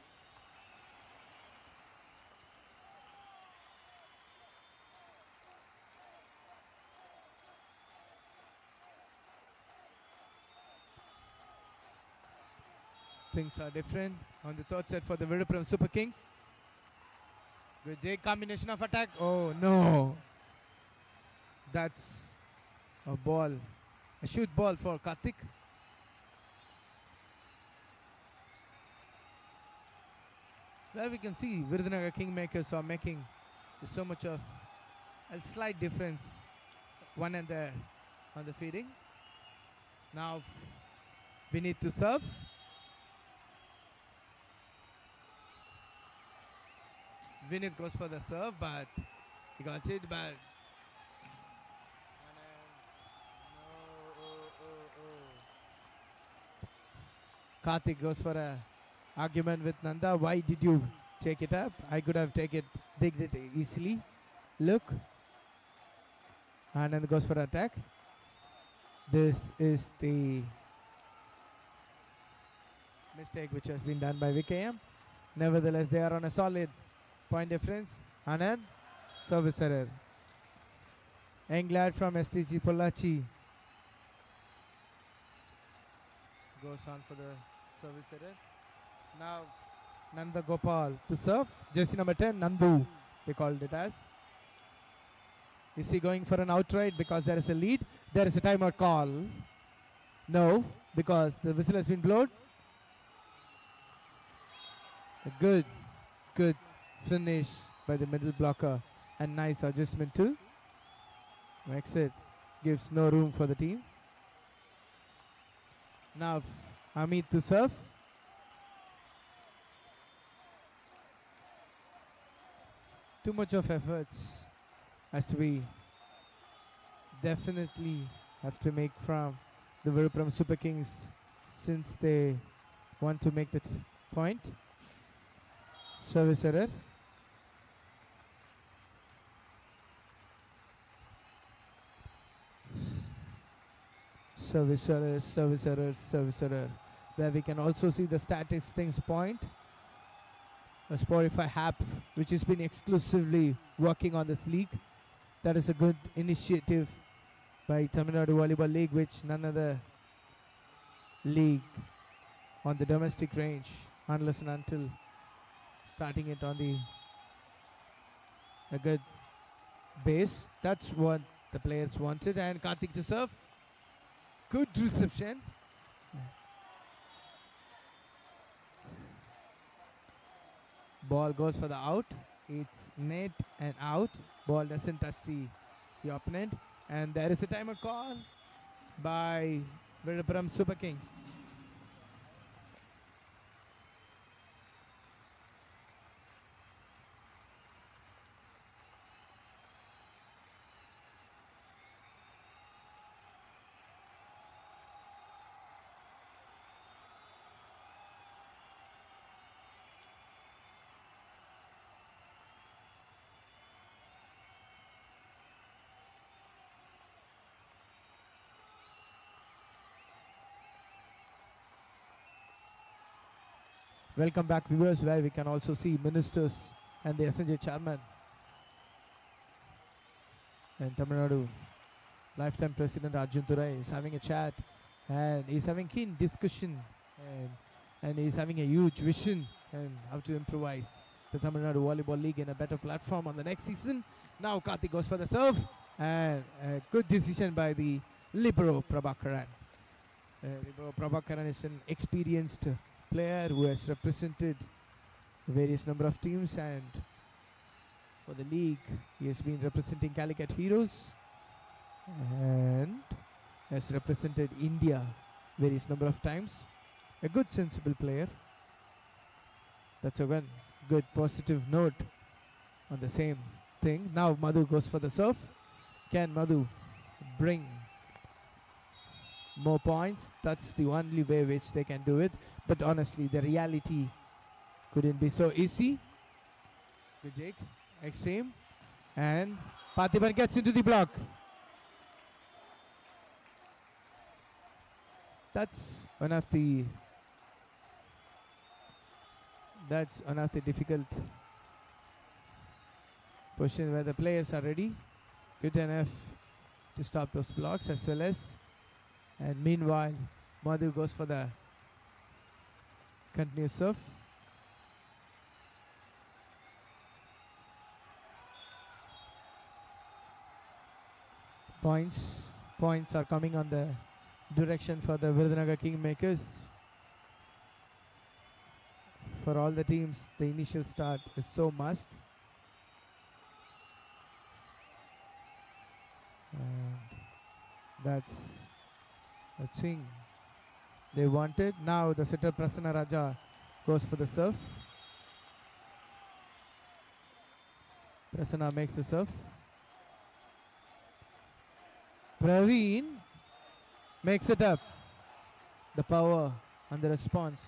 Things are different on the third set for the Villupuram Super Kings. Good day, combination of attack. Oh no, that's a ball, a shoot ball for Karthik. There we can see Virudhnagar Kingmakers are making so much of a slight difference, one and there on the feeding. Now we need to serve. Vinith goes for the serve, but he got it, but Karthik goes for a argument with Nanda. Why did you take it up? I could have digged it easily. Look. Anand goes for attack. This is the mistake which has been done by VKM. Nevertheless, they are on a solid point difference. Anand, service error. Englad from STG Pollachi goes on for the service error. Now Nanda Gopal to serve. Jersey number 10, Nadu, they called it as. Is he going for an outright because there is a lead? There is a timeout call. No, because the whistle has been blown. A good finish by the middle blocker and nice adjustment too. Makes it, gives no room for the team. Now Amit to serve. Too much of efforts has to be definitely have to make from the Villupuram Super Kings since they want to make the point. Service error. Service error, service error, service error. Where we can also see the statistics point. A Spotify app which has been exclusively working on this league. That is a good initiative by TAMILNADU Volleyball League, which none other league on the domestic range, unless and until starting it on a good base. That's what the players wanted. And Karthik to serve. Good reception. Ball goes for the out. It's net and out. Ball doesn't touch the opponent. And there is a timeout call by Villupuram Super Kings. Welcome back, viewers, where we can also see ministers and the SNJ chairman and Tamil Nadu lifetime president Arjun Turai is having a chat, and he's having keen discussion, and he's having a huge vision and how to improvise the Tamil Nadu Volleyball League in a better platform on the next season. Now Karthik goes for the serve, and a good decision by the libero Prabhakaran. Libero Prabhakaran is an experienced player who has represented various number of teams, and for the league he has been representing Calicut Heroes and has represented India various number of times. A good sensible player. That's a good positive note on the same. thing. Now Madhu goes for the serve. Can Madhu bring more points? That's the only way which they can do it. But honestly, the reality couldn't be so easy. Good Jake. Extreme. And Parthiban gets into the block. That's one of the difficult positions where the players are ready, good enough to stop those blocks as well as. And meanwhile, Madhu goes for the continuous serve. Points are coming on the direction for the VIRUDHNAGAR Kingmakers. For all the teams, the initial start is so must. And that's a thing they wanted. Now the setter Prasanna Raja goes for the serve. Prasanna makes the serve. Praveen makes it up. The power and the response.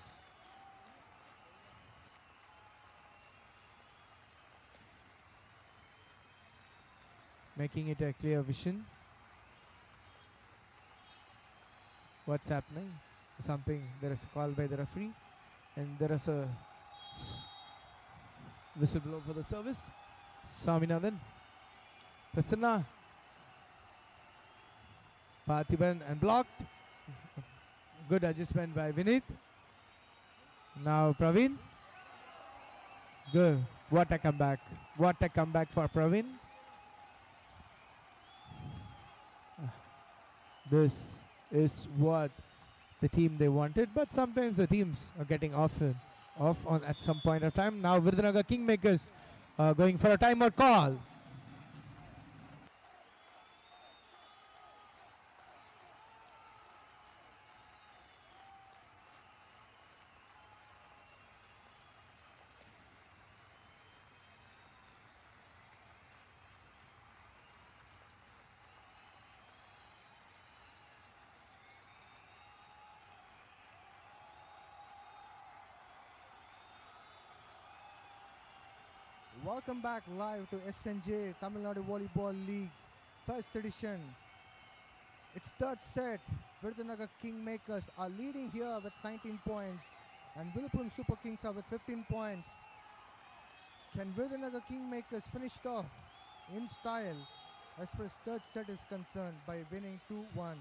Making it a clear vision. What's happening? There is a call by the referee, and there is a whistle blow for the service. Swaminathan. Prasanna. Parthiban and blocked. Good adjustment by Vinith. Now Praveen. Good. What a comeback. What a comeback for Praveen. This is what the team they wanted, but sometimes the teams are getting off on at some point of time. Now VIRUDHNAGAR Kingmakers are going for a timeout call. Welcome back live to SNJ TAMILNADU Volleyball League, first edition. It's third set. VIRUDHNAGAR Kingmakers are leading here with 19 points, and VILLUPURAM Super Kings are with 15 points. Can VIRUDHNAGAR Kingmakers finish it off in style as far as third set is concerned by winning 2-1?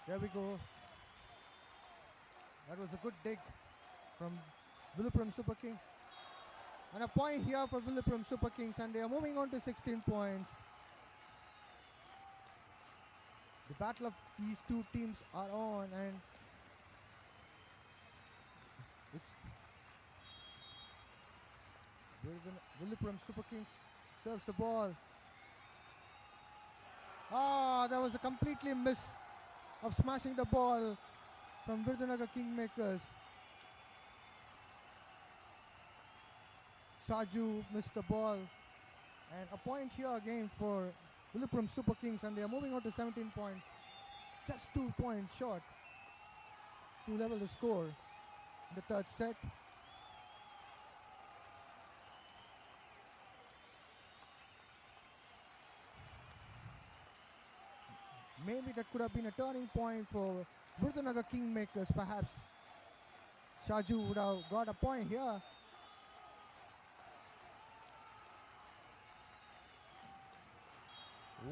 There we go. That was a good dig from VILLUPURAM Super Kings. And a point here for VILLUPURAM Super Kings, and they are moving on to 16 points. The battle of these two teams are on, and it's VILLUPURAM Super Kings serves the ball. That was a completely miss of smashing the ball from VIRUDHNAGAR Kingmakers. Saju missed the ball, and a point here again for VILLUPURAM Super Kings, and they are moving on to 17 points, just 2 points short to level the score in the third set. Maybe that could have been a turning point for VIRUDHNAGAR Kingmakers. Perhaps Shaju would have got a point here.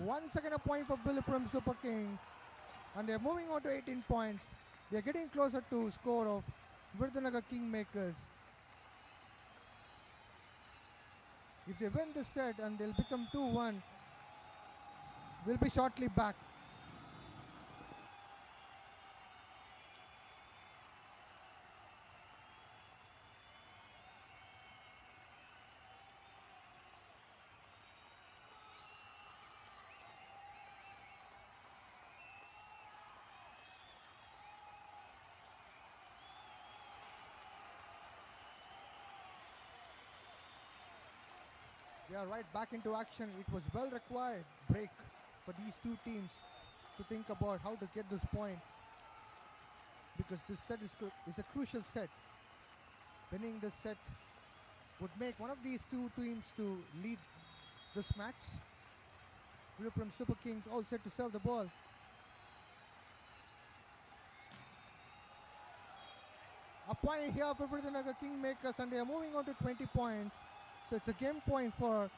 Once again a point for VILLUPURAM Super Kings, and they're moving on to 18 points. They're getting closer to score of VIRUDHNAGAR Kingmakers. If they win this set and they'll become 2-1, they'll be shortly back. They are right back into action. It was well required break for these two teams to think about how to get this point, because this set is a crucial set. Winning this set would make one of these two teams to lead this match. Villupuram Super Kings all set to serve the ball. A point here for VIRUDHNAGAR Kingmakers, and they are moving on to 20 points. So it's a game point for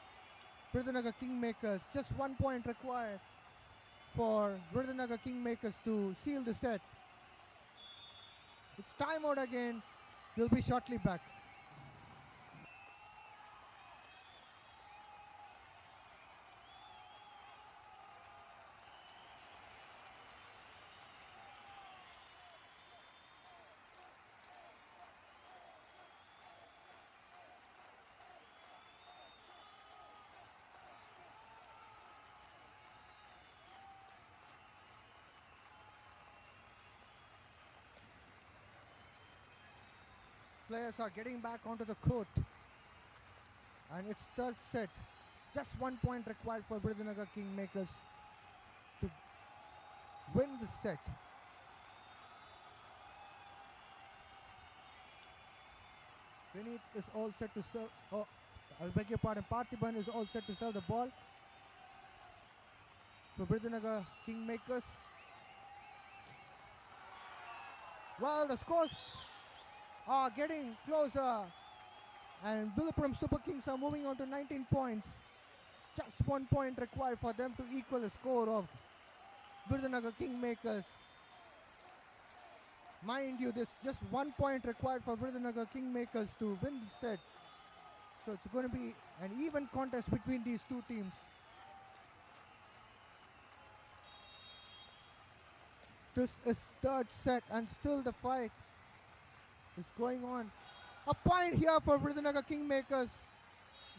VIRUDHNAGAR Kingmakers. Just 1 point required for VIRUDHNAGAR Kingmakers to seal the set. It's time out again. We'll be shortly back. Players are getting back onto the court. And it's third set. Just 1 point required for VIRUDHNAGAR Kingmakers to win the set. Vinit is all set to serve. Oh, I beg your pardon. Parthiban is all set to serve the ball for VIRUDHNAGAR Kingmakers. Well, the scores are getting closer, and Villupuram Super Kings are moving on to 19 points. Just 1 point required for them to equal the score of VIRUDHNAGAR Kingmakers. Mind you, there's just 1 point required for VIRUDHNAGAR Kingmakers to win the set. So it's going to be an even contest between these two teams. This is third set, and still the fight is going on. A point here for VIRUDHNAGAR Kingmakers,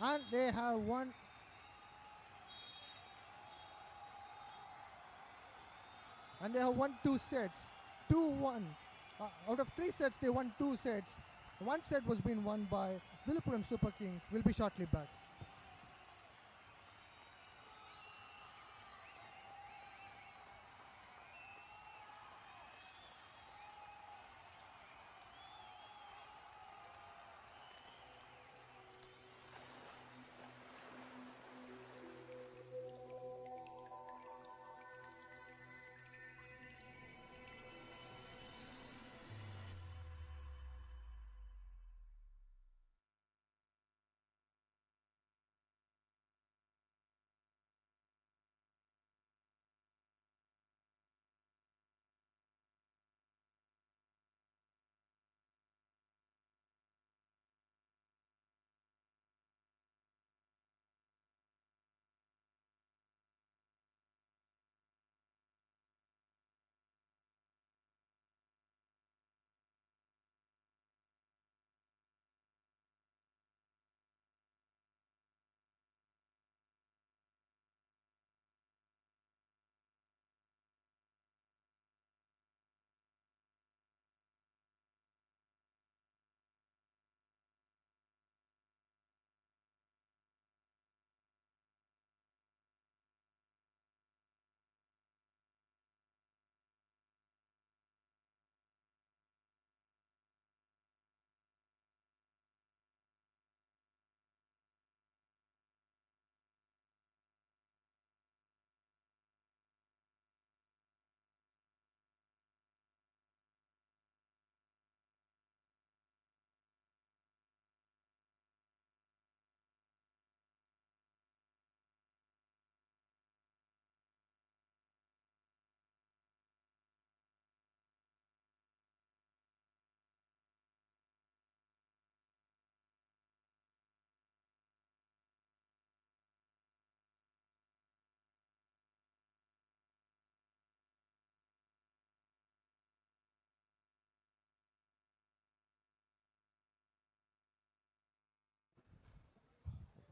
and they have won. And they have won 2 sets. 2-1. Out of 3 sets, they won 2 sets. 1 set was being won by Villupuram Super Kings. We'll be shortly back.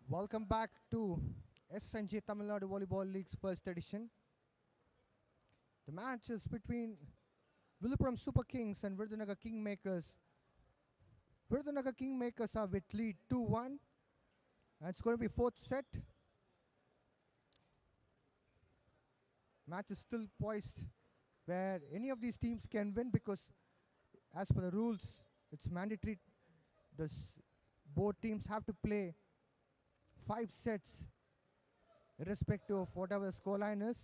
Welcome back to SNJ Tamilnadu Volleyball League's first edition. The match is between Villupuram Super Kings and VIRUDHNAGAR Kingmakers. VIRUDHNAGAR Kingmakers are with lead 2-1. And it's going to be fourth set. Match is still poised where any of these teams can win because as per the rules, it's mandatory. Both teams have to play 5 sets irrespective of whatever the scoreline is.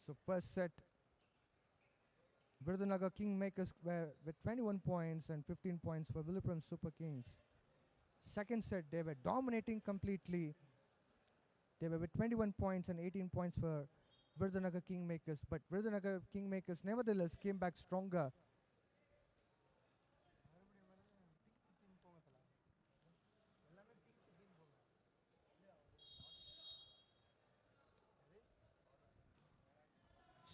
So first set, Virudhnagar Kingmakers were with 21 points and 15 points for Villupuram Super Kings. Second set, they were dominating completely. They were with 21 points and 18 points for Virudhnagar Kingmakers. But Virudhnagar Kingmakers nevertheless came back stronger.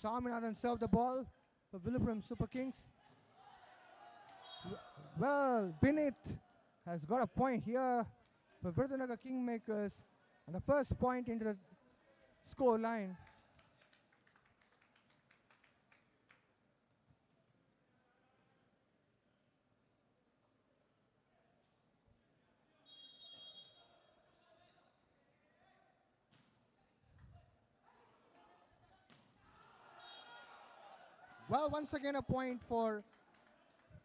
Swaminathan served the ball for Villupuram Super Kings. Well, Vinit has got a point here for Virudhnagar Kingmakers. And the first point into the score line. Well, once again a point for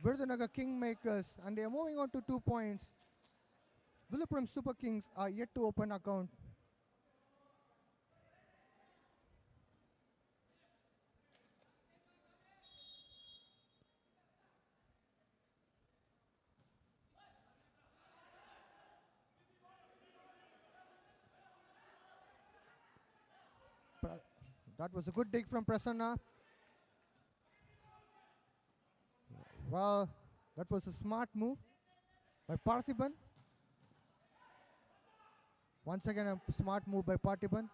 Virudhnagar Kingmakers, and they are moving on to 2 points. Villupuram Super Kings are yet to open account. That was a good dig from Prasanna. Well, that was a smart move by Parthiban. Once again, a smart move by Parthiban.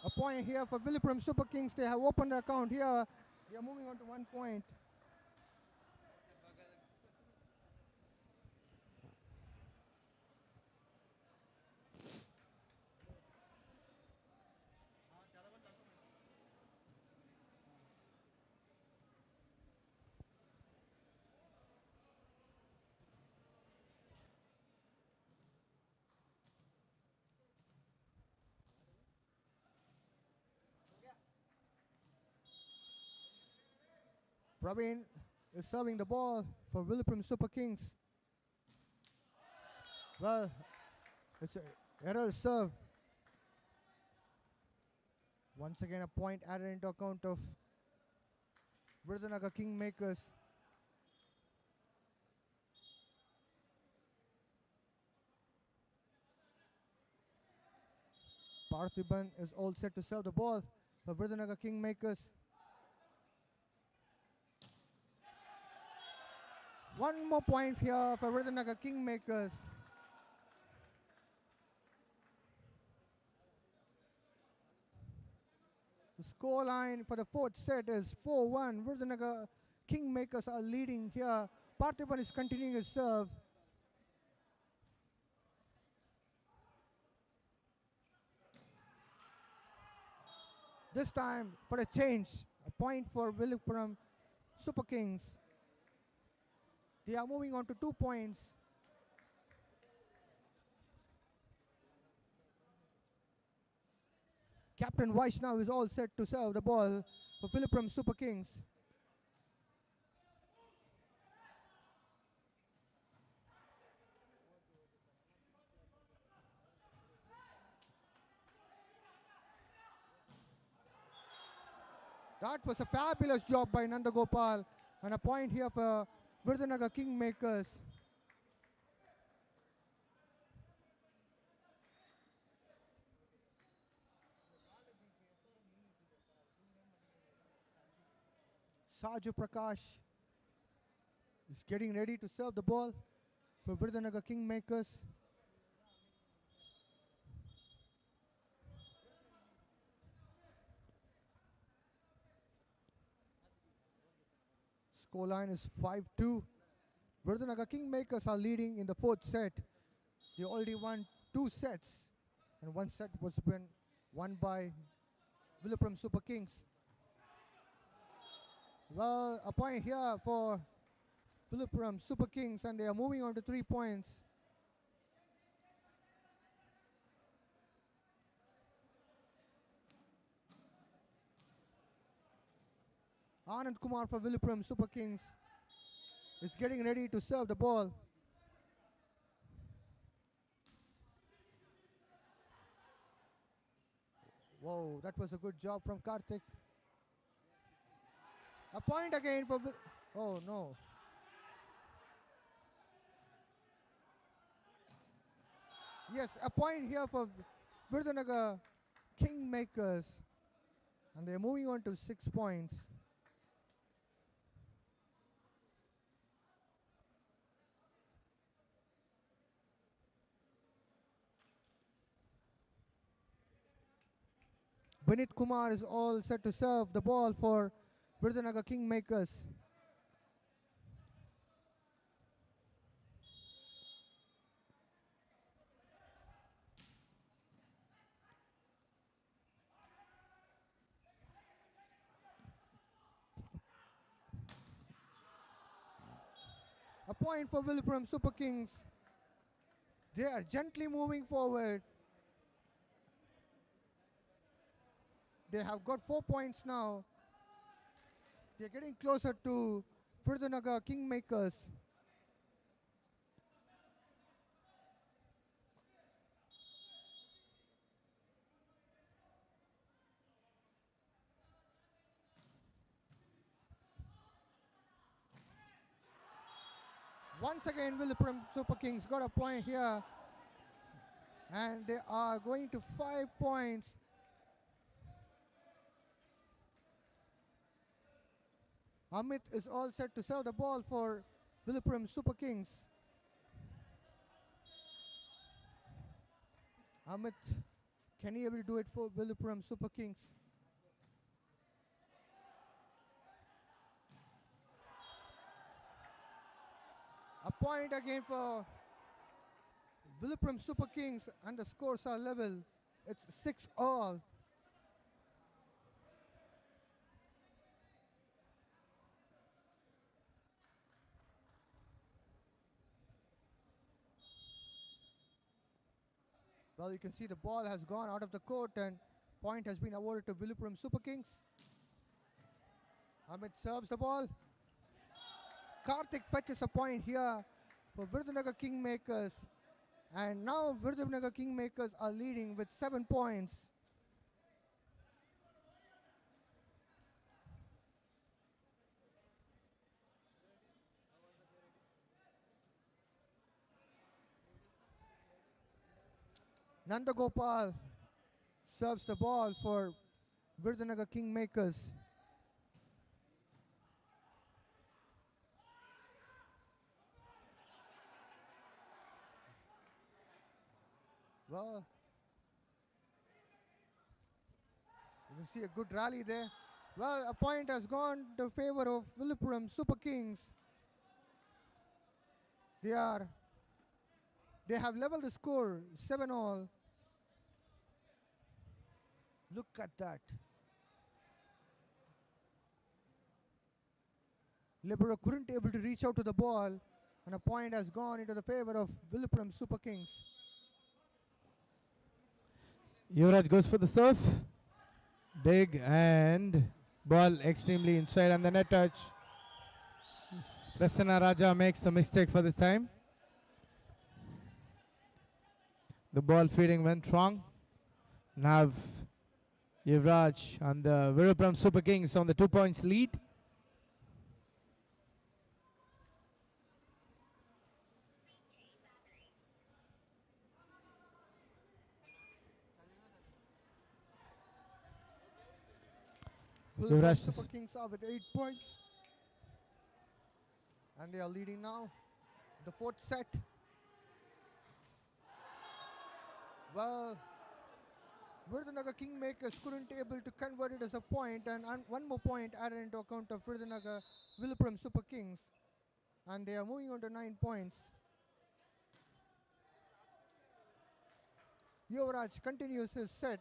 A point here for Villupuram Super Kings. They have opened the account here. They are moving on to 1 point. Praveen is serving the ball for Villupuram Super Kings. Well, it's an error serve. Once again, a point added into account of Virudhnagar Kingmakers. Parthiban is all set to serve the ball for Virudhnagar Kingmakers. One more point here for Virudhnagar Kingmakers. The score line for the fourth set is 4-1. Virudhnagar Kingmakers are leading here. Parthiban is continuing his serve. This time, for a change, a point for Villupuram Super Kings. They are moving on to 2 points. Captain Vaishnav is all set to serve the ball for Villupuram Super Kings. That was a fabulous job by Nandagopal, and a point here for Virudhnagar Kingmakers. Saju Prakash is getting ready to serve the ball for Virudhnagar Kingmakers. Scoreline is 5-2. Virudhnagar Kingmakers are leading in the fourth set. They already won 2 sets, and 1 set was won by Villupuram Super Kings. Well, a point here for Villupuram Super Kings, and they are moving on to 3 points. Anand Kumar for Villupuram Super Kings is getting ready to serve the ball. Whoa, that was a good job from Karthik. A point again for oh no. Yes, a point here for Virudhnagar Kingmakers, and they're moving on to 6 points. Vinit Kumar is all set to serve the ball for Virudhnagar Kingmakers. A point for Villupuram Super Kings. They are gently moving forward. They have got 4 points now. They're getting closer to Virudhnagar Kingmakers. Once again, Villupuram Super Kings got a point here, and they are going to 5 points. Amit is all set to serve the ball for Villupuram Super Kings. Amit, can he able to do it for Villupuram Super Kings? A point again for Villupuram Super Kings, and the scores are level. It's 6-all. Well, you can see the ball has gone out of the court, and point has been awarded to Villupuram Super Kings. Amit serves the ball. Karthik fetches a point here for Virudhnagar Kingmakers. And now Virudhnagar Kingmakers are leading with 7 points. Nandagopal serves the ball for Virudhnagar Kingmakers. Well, you can see a good rally there. Well, a point has gone to favor of Villupuram Super Kings. They have leveled the score 7-all. Look at that. Libero couldn't able to reach out to the ball, and a point has gone into the favor of Villupuram Super Kings. Yuvraj goes for the serve. Big and ball extremely inside on the net touch. Prasanna Raja makes the mistake for this time. The ball feeding went wrong. Now Yuvraj and the Virupuram Super Kings on the 2 points lead. Virupuram Super Kings are with 8 points. And they are leading now. The fourth set. Well, Virudhnagar Kingmakers couldn't able to convert it as a point, and one more point added into account of Virudhnagar Villupuram Super Kings. And they are moving on to 9 points. Yuvraj continues his set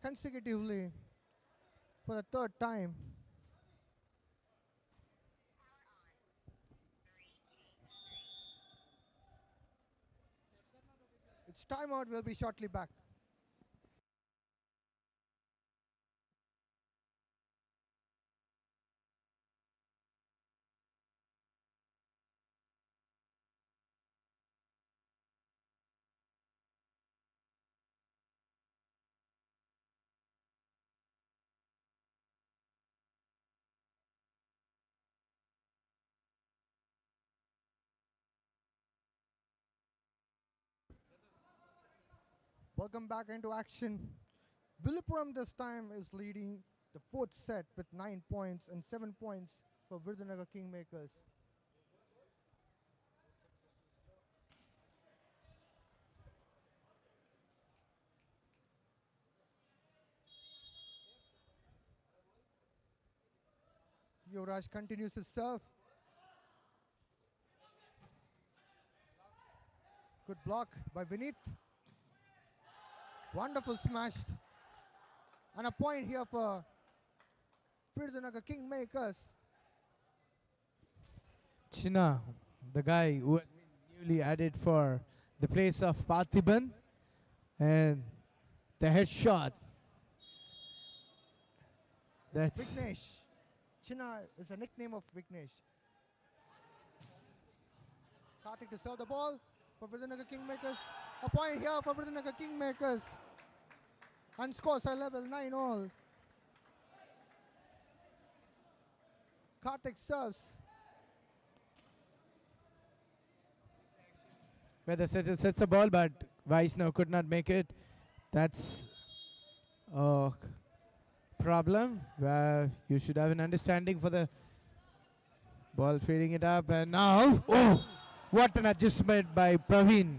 consecutively for the third time. Its timeout will be shortly back. Welcome back into action. Villupuram this time is leading the fourth set with 9 points and 7 points for Virudhnagar Kingmakers. Yuvraj continues his serve. Good block by Vinith. Wonderful smash. And a point here for Virudhnagar Kingmakers. Chinna, the guy who has been newly added for the place of Parthiban, and the headshot. That's Vignesh. Chinna is a nickname of Vignesh. Karthik to serve the ball for Virudhnagar Kingmakers. A point here for Virudhnagar Kingmakers. And scores are level 9 all. Karthik serves. where the setter sets the ball, but Vaishnav could not make it. That's a problem where you should have an understanding for the ball feeding it up, and now, oh, what an adjustment by Praveen.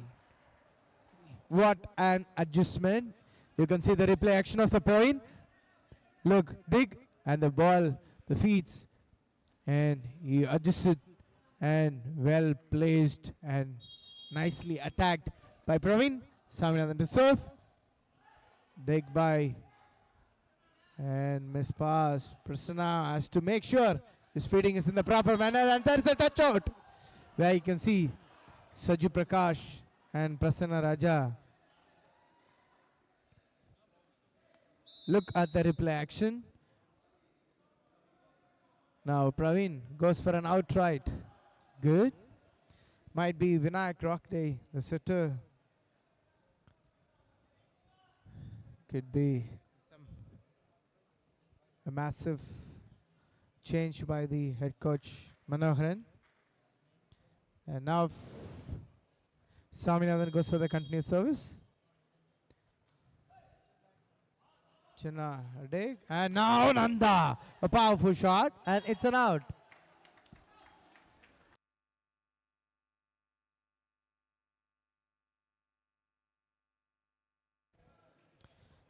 What an adjustment. You can see the replay action of the point. Look, dig, and the ball, the feeds, and he adjusted and well placed and nicely attacked by Praveen. Saminathan to serve. Dig by and miss pass. Prasanna has to make sure his feeding is in the proper manner, and there is a touch out where you can see Saju Prakash and Prasanna Raja. Look at the replay action. Now Praveen goes for an outright. Good. Might be Vinayak Rockday, the setter. Could be a massive change by the head coach Manoharan. And now Saminathan goes for the continuous service. Chinna a dig, and now Nanda, a powerful shot, and it's an out.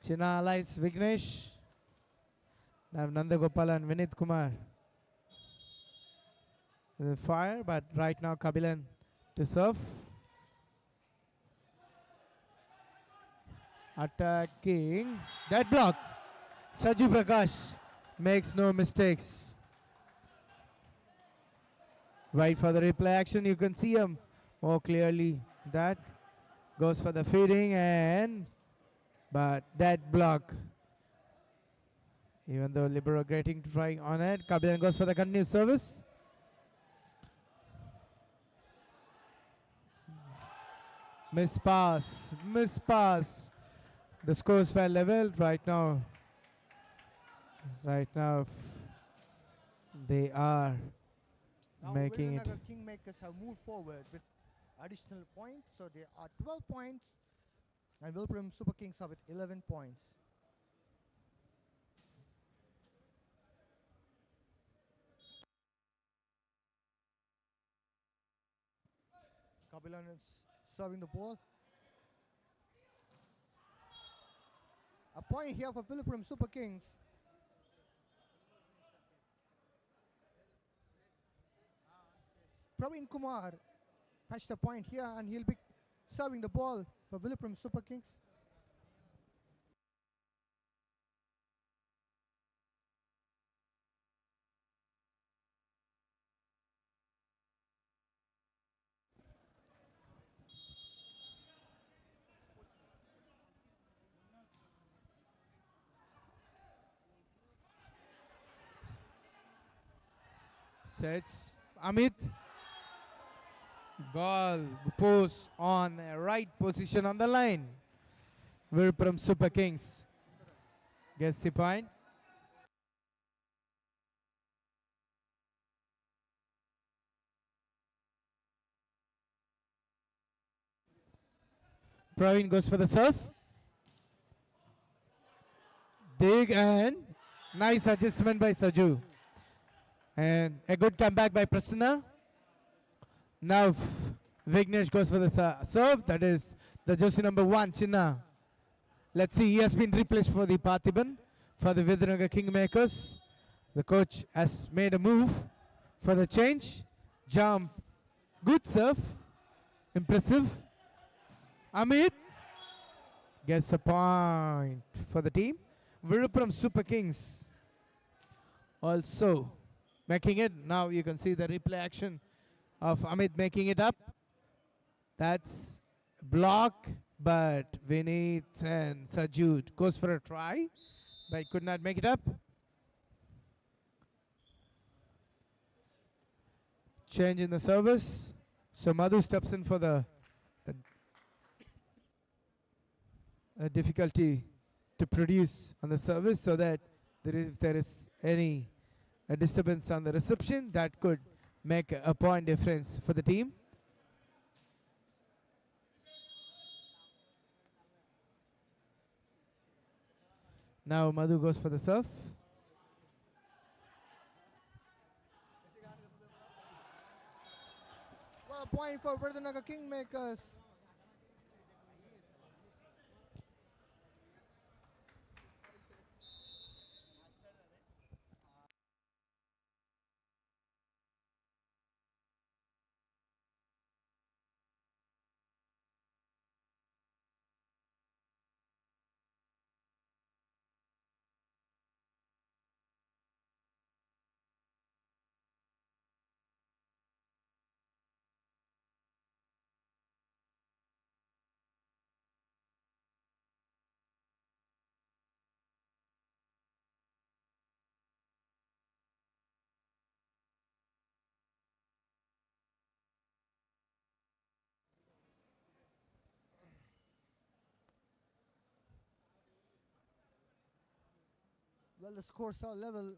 Chinna allies Vignesh. Now Nanda Gopal and Vinith Kumar. The fire, but right now Kabilan to serve. Attacking. That block. Saju Prakash makes no mistakes. Right for the replay action. You can see him more clearly. That goes for the feeding, and but that block. Even though Libero getting to try on it, Kabilan goes for the continuous service. Miss pass. Miss pass. The scores were level right now. Right now, they are Now making it. Virudhnagar Kingmakers have moved forward with additional points. So they are 12 points. And Villupuram Super Kings are with 11 points. Kabilan is serving the ball. A point here for Villupuram Super Kings. Praveen Kumar fetched a point here, and he'll be serving the ball for Villupuram Super Kings. Sets. Amit. Ball post on the right position on the line. Villupuram Super Kings gets the point. Praveen goes for the serve. Dig and nice adjustment by Saju. And a good comeback by Prasanna. Now Vignesh goes for the serve. That is the jersey number 1, Chinna. Let's see, he has been replaced for the Parthiban for the VIRUDHNAGAR Kingmakers. The coach has made a move for the change. Jump. Good serve. Impressive. Amit gets a point for the team. Villupuram Super Kings also making it. Now you can see the replay action of Amit making it up. That's block, but Vineet and Sajud goes for a try, but could not make it up. Change in the service. So Madhu steps in for the difficulty to produce on the service, so that if there is any disturbance on the reception, that could make a point difference for the team. Now Madhu goes for the serve. Well, a point for VIRUDHNAGAR Kingmakers. Well, the scores are level.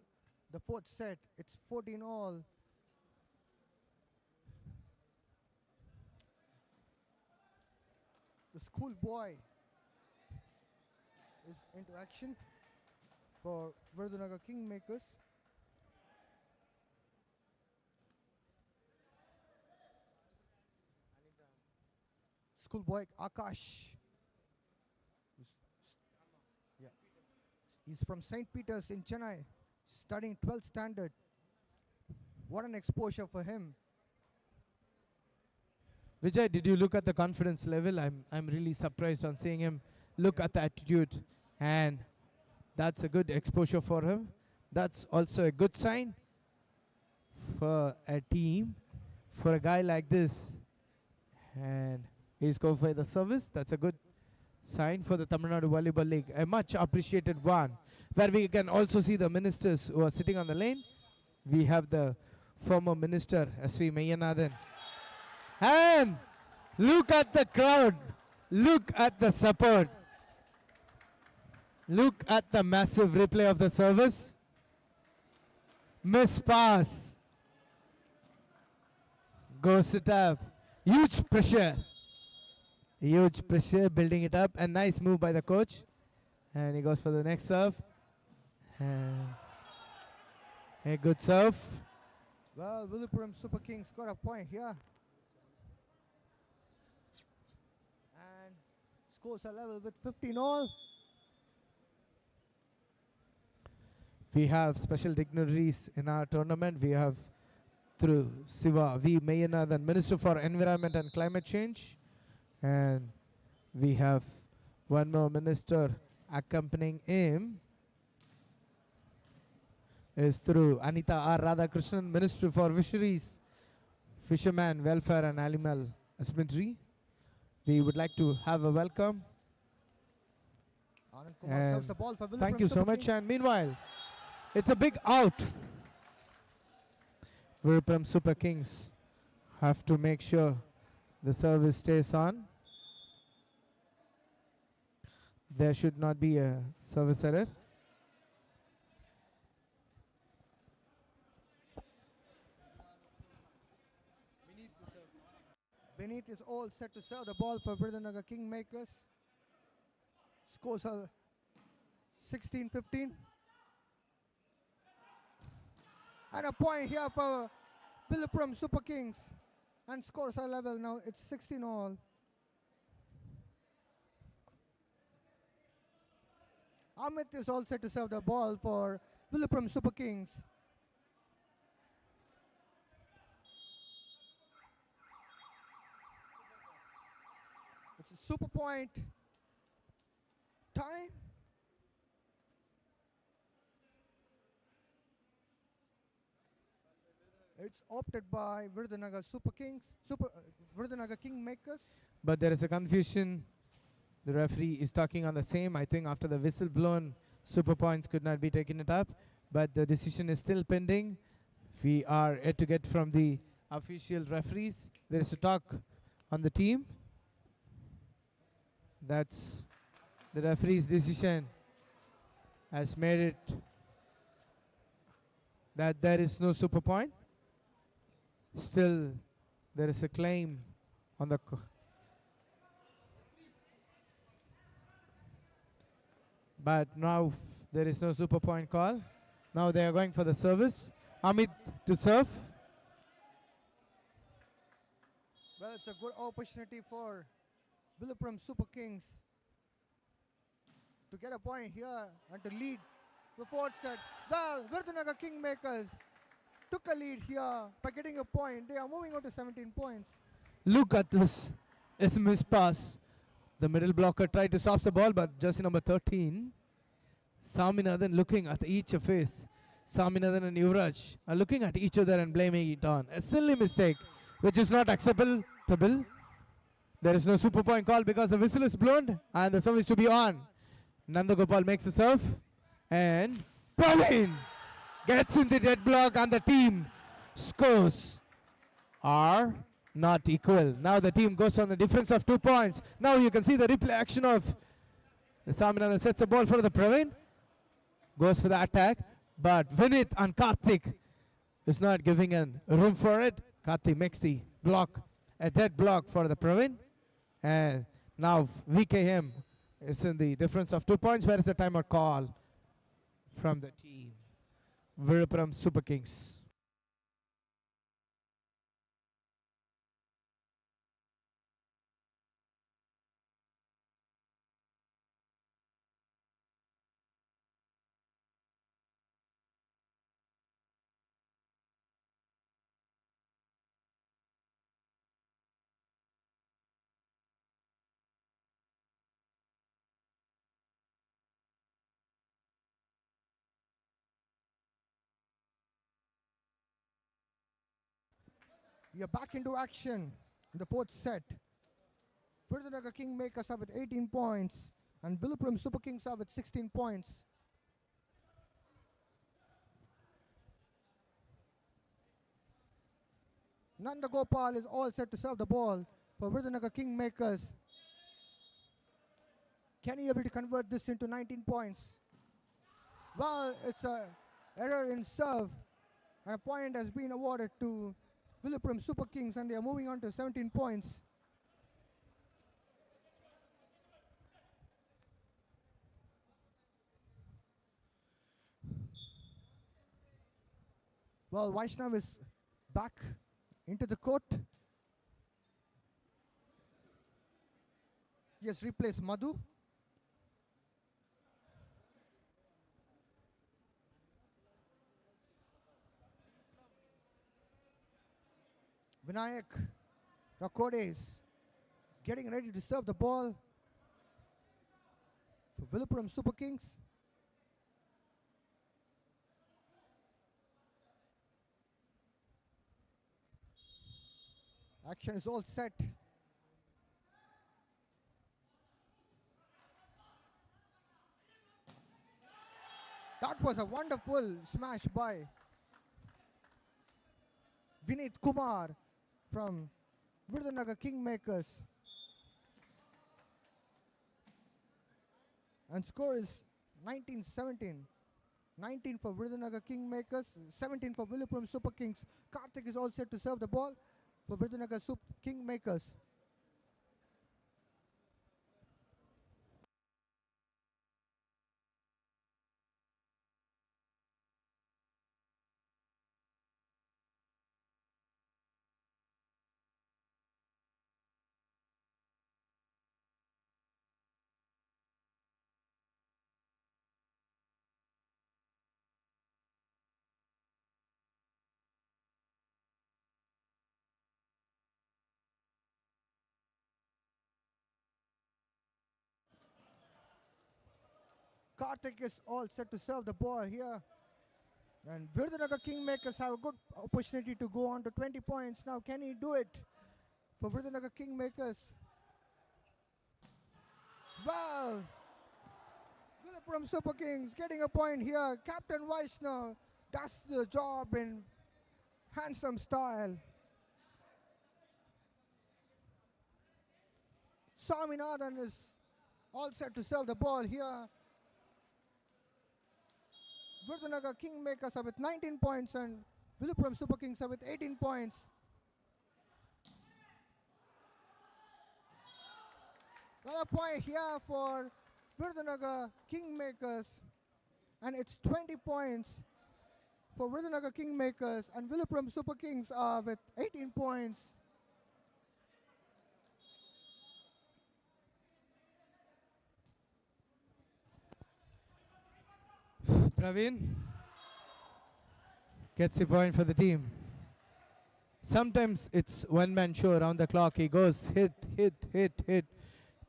The fourth set, it's 14 all. The schoolboy is into action for VIRUDHNAGAR Kingmakers. Schoolboy Akash. Yeah. He's from St. Peter's in Chennai, studying 12th standard. What an exposure for him. Vijay, did you look at the confidence level? I'm really surprised on seeing him look at the attitude, and that's a good exposure for him. That's also a good sign for a team, for a guy like this. And he's going for the service. That's a good sign for the Tamil Nadu Volleyball League. A much appreciated one, where we can also see the ministers who are sitting on the lane. We have the former minister, S.V. Mayyanathan. And look at the crowd. Look at the support. Look at the massive replay of the service. Miss pass. Goes it up. Huge pressure. Huge pressure building it up. A nice move by the coach. And he goes for the next serve. And a good serve. Well, Villupuram Super Kings got a point here. And scores are level with 15 all. We have special dignitaries in our tournament. We have through Siva V. Mayanathan, Minister for Environment and Climate Change. And we have one more minister accompanying him is through Anita R. Radhakrishnan, Minister for Fisheries, Fisherman Welfare and Animal Husbandry. We would like to have a welcome. Anand Kumar serves the ball for Villupuram Thank you so Super much. Kings. And meanwhile, it's a big out. Villupuram Super Kings have to make sure the service stays on. There should not be a service error. Vineet is all set to serve the ball for VIRUDHNAGAR Kingmakers. Scores are 16-15. And a point here for Villupuram Super Kings. And scores are level now. It's 16 all. Amit is all set to serve the ball for Villupuram Super Kings. It's a super point time. It's opted by VIRUDHNAGAR Super Kings, VIRUDHNAGAR Kingmakers. But there is a confusion. The referee is talking on the same. I think after the whistle blown, super points could not be taken it up. But the decision is still pending. We are yet to get from the official referees. There is a talk on the team. That's the referee's decision has made it that there is no super point. Still, there is a claim on the but now there is no super point call. Now they are going for the service. Amit to serve. Well, it's a good opportunity for Villupuram Super Kings to get a point here and to lead the fourth set. Well, VIRUDHNAGAR Kingmakers took a lead here by getting a point. They are moving on to 17 points. Look at this SMS pass. The middle blocker tried to stop the ball, but just number 13, Saminathan looking at each face. Saminathan and Yuvraj are looking at each other and blaming it on. A silly mistake, which is not acceptable. There is no super point call because the whistle is blown and the service to be on. Nandagopal makes the serve and Praveen gets in the dead block and the team scores are not equal. Now the team goes on the difference of 2 points. Now you can see the replay action of the Saminathan sets the ball for the Praveen. Goes for the attack, but Vinith and Karthik is not giving a room for it. Karthik makes the block, a dead block for the Praveen. And now VKM is in the difference of 2 points. Where is the timeout call from the team? Villupuram Super Kings. We are back into action in the fourth set. VIRUDHNAGAR Kingmakers are with 18 points and Villupuram Super Kings are with 16 points. Nandagopal is all set to serve the ball for VIRUDHNAGAR Kingmakers. Can he able to convert this into 19 points? Well, it's a error in serve. A point has been awarded to Villupuram Super Kings and they are moving on to 17 points. Well, Vaishnav is back into the court. He has replaced Madhu. Vinayak Rakodes getting ready to serve the ball for Villupuram Super Kings. Action is all set. That was a wonderful smash by Vinit Kumar from Virudhnagar Kingmakers. And score is 19-17. 19 for Virudhnagar Kingmakers, 17 for Villupuram Super Kings. Karthik is all set to serve the ball for Virudhnagar Kingmakers. Karthik is all set to serve the ball here. And Virudhnagar Kingmakers have a good opportunity to go on to 20 points. Now, can he do it for Virudhnagar Kingmakers? Well, Villupuram Super Kings getting a point here. Captain Vaishnav does the job in handsome style. Swaminathan is all set to serve the ball here. Virudhnagar Kingmakers are with 19 points and Villupuram Super Kings are with 18 points. Another point here for Virudhnagar Kingmakers, and it's 20 points for Virudhnagar Kingmakers, and Villupuram Super Kings are with 18 points. Praveen gets the point for the team. Sometimes it's one-man show around the clock. He goes hit, hit, hit, hit.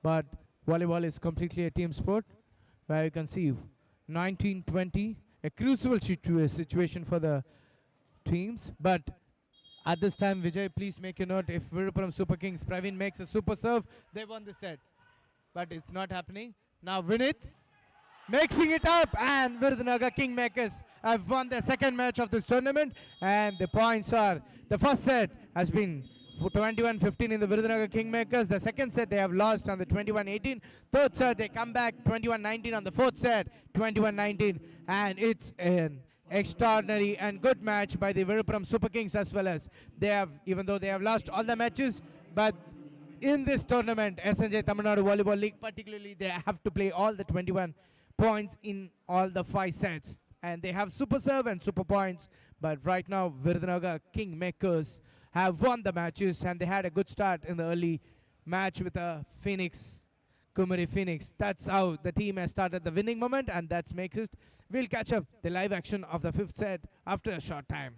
But volleyball is completely a team sport, where you can see 19-20, a crucial situation for the teams. But at this time, Vijay, please make a note. If Virupuram Super Kings, Praveen makes a super serve, they won the set. But it's not happening. Now Vinith mixing it up, and Virudhnagar Kingmakers have won their second match of this tournament, and the points are, the first set has been 21-15 in the Virudhnagar Kingmakers. The second set they have lost on the 21-18. Third set they come back 21-19 on the fourth set, 21-19, and it's an extraordinary and good match by the Virupuram Super Kings, as well as they have, even though they have lost all the matches, but in this tournament, SNJ Tamilnadu Volleyball League particularly, they have to play all the 21 points in all the 5 sets, and they have super serve and super points. But right now Virudhnagar Kingmakers have won the matches, and they had a good start in the early match with a Kumari Phoenix. That's how the team has started the winning moment, and that's makes it. We'll catch up the live action of the 5th set after a short time.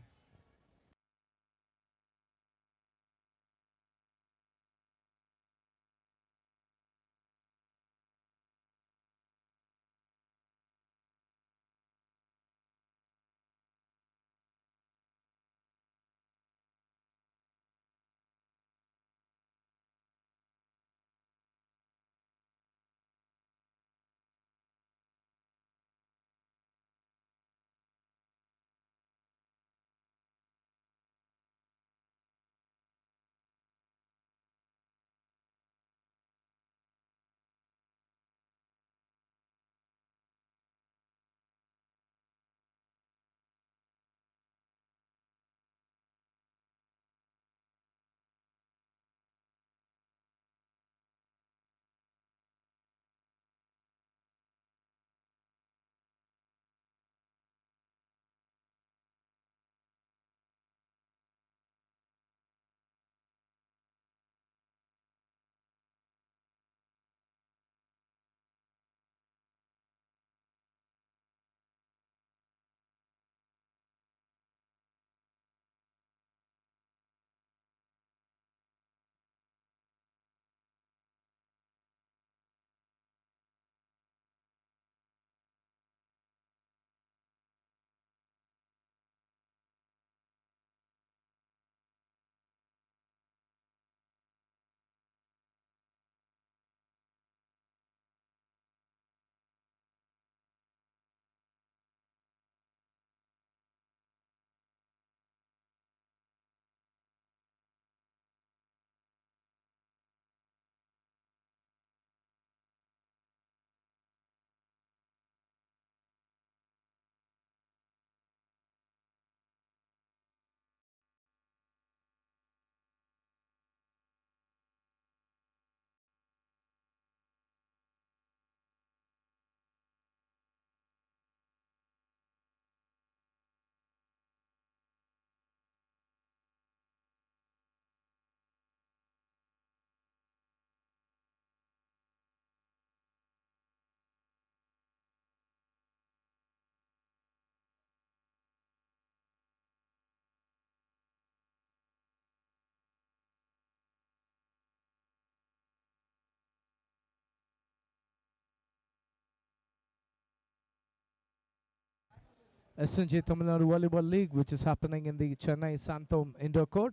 SNJ Tamilnadu Volleyball League, which is happening in the Chennai Santhom Indoor Court.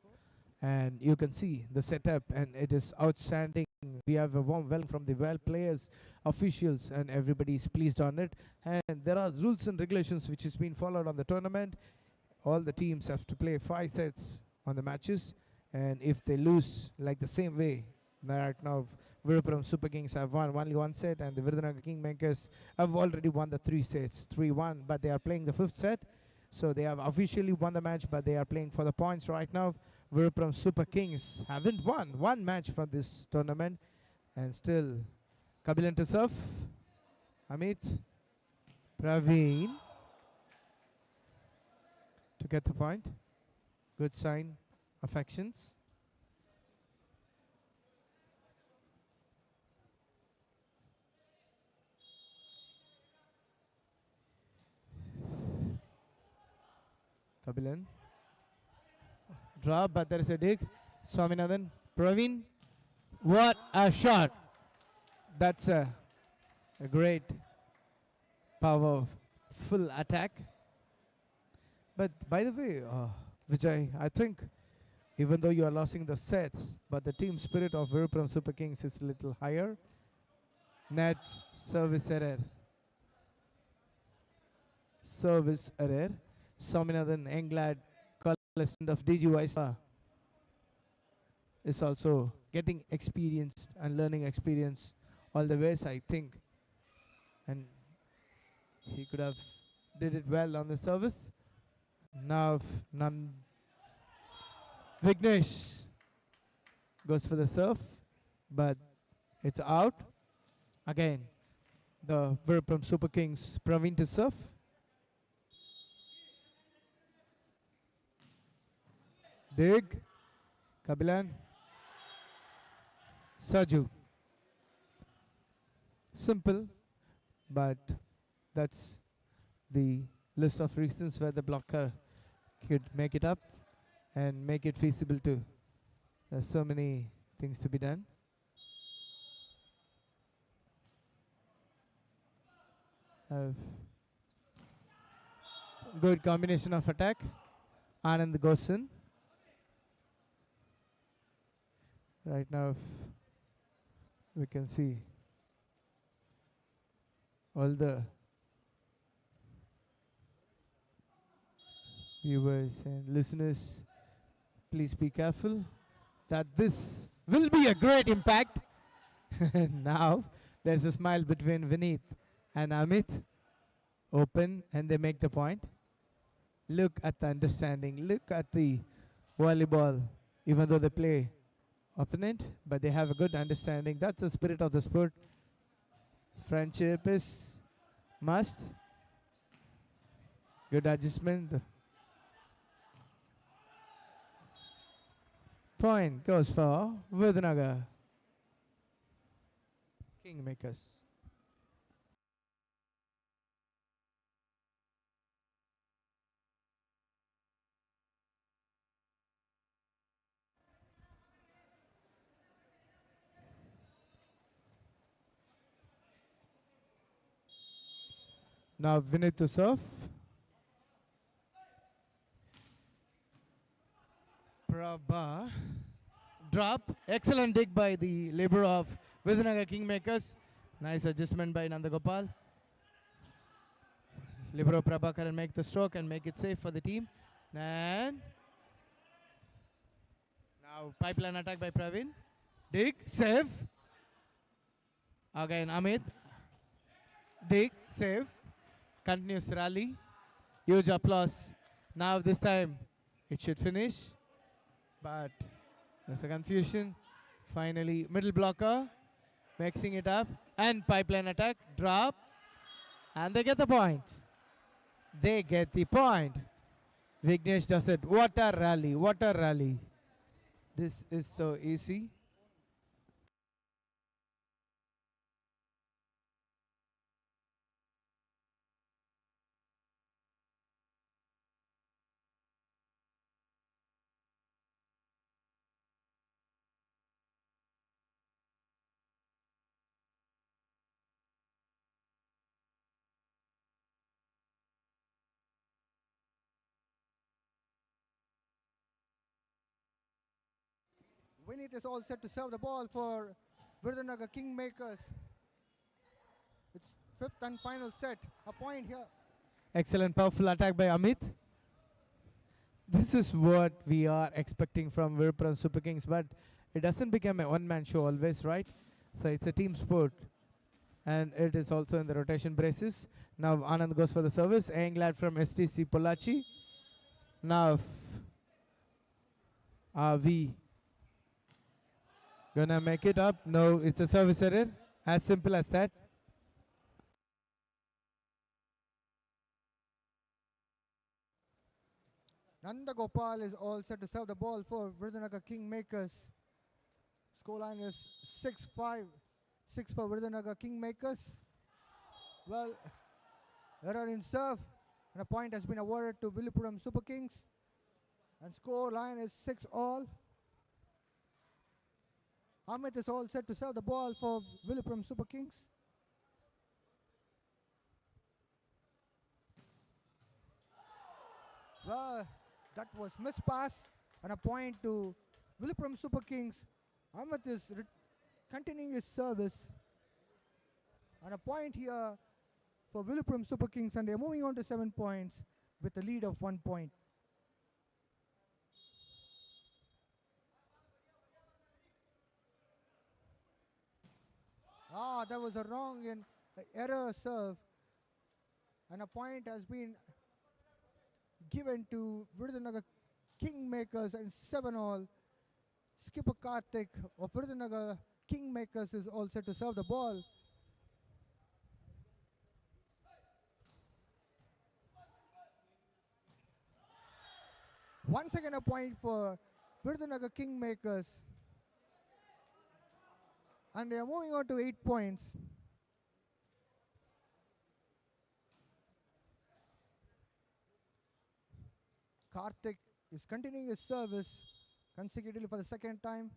And you can see the setup, and it is outstanding. We have a warm welcome from the well players, officials, and everybody is pleased on it. And there are rules and regulations which is being followed on the tournament. All the teams have to play 5 sets on the matches, and if they lose like the same way, right now Virupuram Super Kings have won only 1 set, and the Virudhnagar Kingmakers have already won the 3 sets, 3-1, but they are playing the 5th set. So they have officially won the match, but they are playing for the points right now. Virupuram Super Kings haven't won 1 match for this tournament, and still Kabilan to serve. Amit, Praveen to get the point. Good sign of actions. Kabilan. Drop, but there is a dig. Swaminathan. Praveen. What a shot! That's a great powerful attack. But by the way, Vijay, I think even though you are losing the sets, but the team spirit of Virupuram Super Kings is a little higher. Net service error. Service error. Swaminathan Englad, contestant of DG Vaisa, is also getting experienced and learning experience all the ways, I think. And he could have did it well on the service. Now Vignesh goes for the serve, but it's out. Again, the Virupuram Super Kings Praveen to serve. Dig. Kabilan. Saju. Simple, but that's the list of reasons where the blocker could make it up and make it feasible too. There's so many things to be done. Good combination of attack. Anand goes in. Right now, we can see all the viewers and listeners, please be careful that this will be a great impact. Now there's a smile between Vineet and Amit. Open, and they make the point. Look at the understanding. Look at the volleyball. Even though they play opponent, but they have a good understanding. That's the spirit of the sport. Friendship is must. Good adjustment. The point goes for Virudhnagar Kingmakers. Now Vinit to serve. Prabha. Drop. Excellent dig by the labor of Virudhnagar Kingmakers. Nice adjustment by Nandagopal. Libero Prabhakar and make the stroke and make it safe for the team. And now pipeline attack by Praveen. Dig. Save. Again Amit. Dig. Save. Continuous rally. Huge applause. Now this time it should finish. But there's a confusion. Finally, middle blocker. Mixing it up. And pipeline attack. Drop. And they get the point. They get the point. Vignesh does it. What a rally. What a rally. This is so easy. Vinith is all set to serve the ball for Virudhnagar Kingmakers. It's fifth and final set. A point here. Excellent, powerful attack by Amit. This is what we are expecting from Villupuram Super Kings, but it doesn't become a one-man show always, right? So it's a team sport, and it is also in the rotation braces. Now Anand goes for the service. Englad from STC Pollachi. Now, are we gonna make it up? No, it's a service error. As simple as that. Nanda Gopal is all set to serve the ball for Virudhnagar Kingmakers. Scoreline is 6-5. 6 for Virudhnagar Kingmakers. Well, error in serve, and a point has been awarded to Villupuram Super Kings. And score line is 6-all. Amit is all set to serve the ball for Villupuram Super Kings. Well, that was missed pass, and a point to Villupuram Super Kings. Amit is continuing his service. And a point here for Villupuram Super Kings, and they're moving on to 7 points with a lead of 1 point. That was a wrong and error serve, and a point has been given to Virudhnagar Kingmakers, and 7-all. Skipper Karthik of Virudhnagar Kingmakers is all set to serve the ball. Once again a point for Virudhnagar Kingmakers. And they are moving on to 8 points. Karthik is continuing his service consecutively for the second time.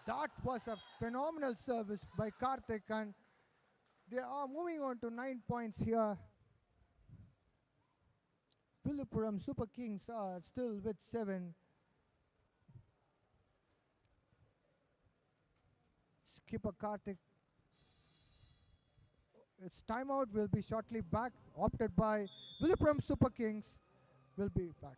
That was a phenomenal service by Karthik, and they are moving on to 9 points here. Villupuram Super Kings are still with 7. Skipper Karthik. Its timeout will be shortly back, opted by Villupuram Super Kings. Will be back.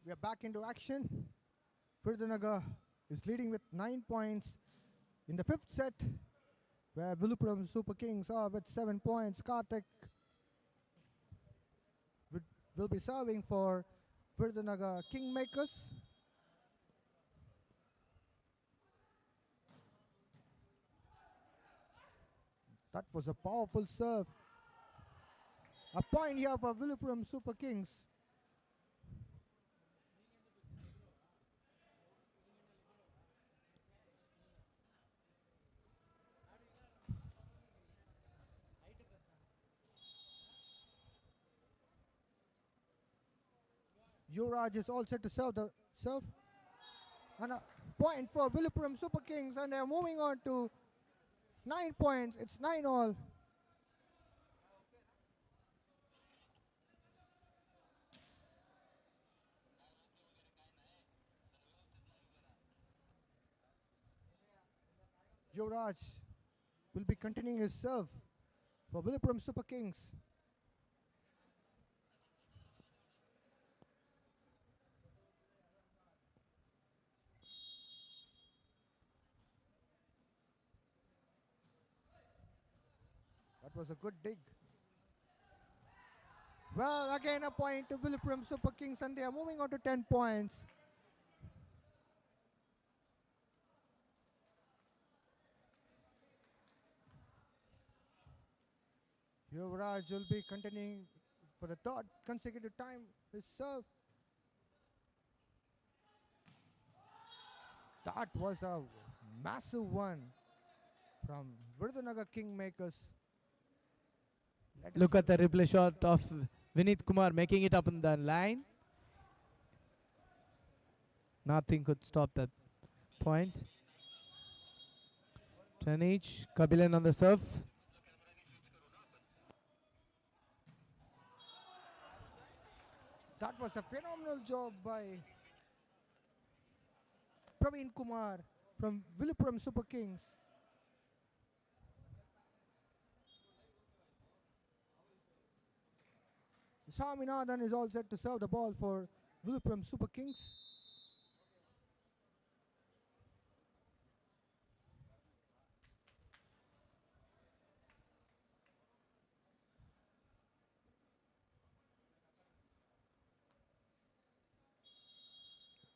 We are back into action. Virudhnagar is leading with 9 points in the 5th set, where Villupuram Super Kings are with 7 points. Karthik will be serving for Virudhnagar Kingmakers. That was a powerful serve. A point here for Villupuram Super Kings. Yuvraj is all set to serve the serve. And a point for Villupuram Super Kings, and they're moving on to 9 points. It's 9-all. Yuvraj will be continuing his serve for Villupuram Super Kings. That was a good dig. Well, again a point to Villupuram Super Kings, and they are moving on to 10 points. Yuvraj will be continuing for the third consecutive time. His serve. That was a massive one from Virudhnagar Kingmakers. Look at the replay shot of Vinith Kumar making it up in the line. Nothing could stop that point. 10 each. Kabilan on the serve. That was a phenomenal job by Praveen Kumar from VILLUPURAM Super Kings. Swaminathan is all set to serve the ball for VILLUPURAM Super Kings.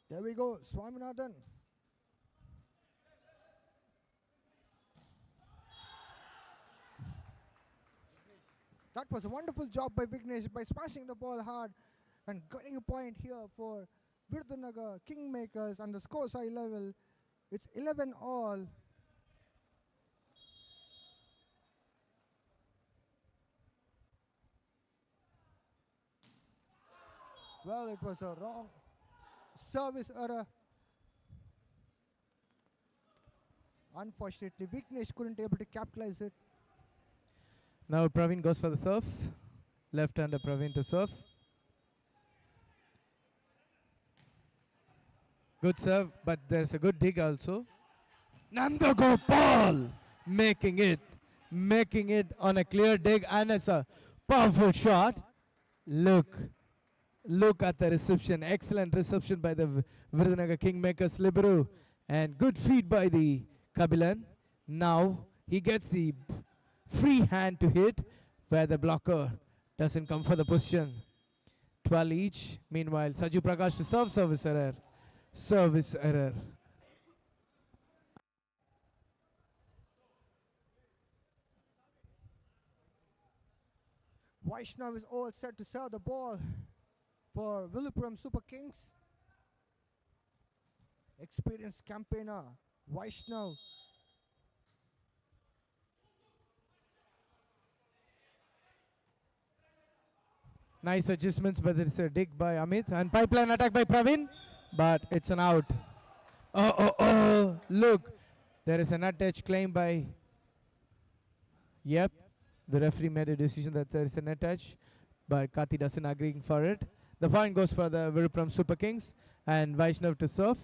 There we go, Swaminathan. That was a wonderful job by Vignesh by smashing the ball hard and getting a point here for Virudhnagar Kingmakers on the score side level. It's 11 all. Well, it was a wrong service error. Unfortunately, Vignesh couldn't able to capitalize it. Now Praveen goes for the serve. Left-hander Praveen to serve. Good serve, but there's a good dig also. Nandagopal making it on a clear dig, and it's a powerful shot. Look at the reception. Excellent reception by the Virudhnagar Kingmakers Liberu, and good feed by the Kabilan. Now he gets the free hand to hit where the blocker doesn't come for the position. 12 each. Meanwhile, Saju Prakash to serve. Service error. Service error. Vaishnav is all set to serve the ball for VILLUPURAM Super Kings. Experienced campaigner Vaishnav. Nice adjustments, but there is a dig by Amit. And pipeline attack by Praveen, but it's an out. Oh, look. There is a nut touch claim by... Yep, the referee made a decision that there is a net touch, but Kati doesn't agree for it. The point goes for the VILLUPURAM Super Kings, and Vaishnav to serve.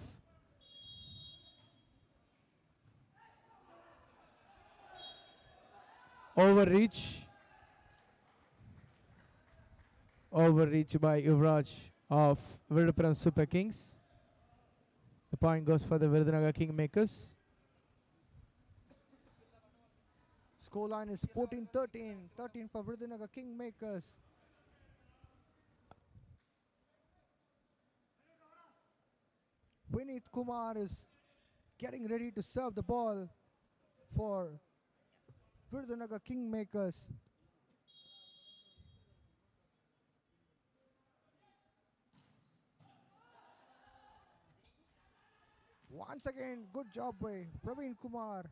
Overreach by Yuvraj of VILLUPURAM Super Kings. The point goes for the Virudhnagar Kingmakers. Scoreline is 14-13. 13 for Virudhnagar Kingmakers. Vinith Kumar is getting ready to serve the ball for Virudhnagar Kingmakers. Once again, good job by Praveen Kumar.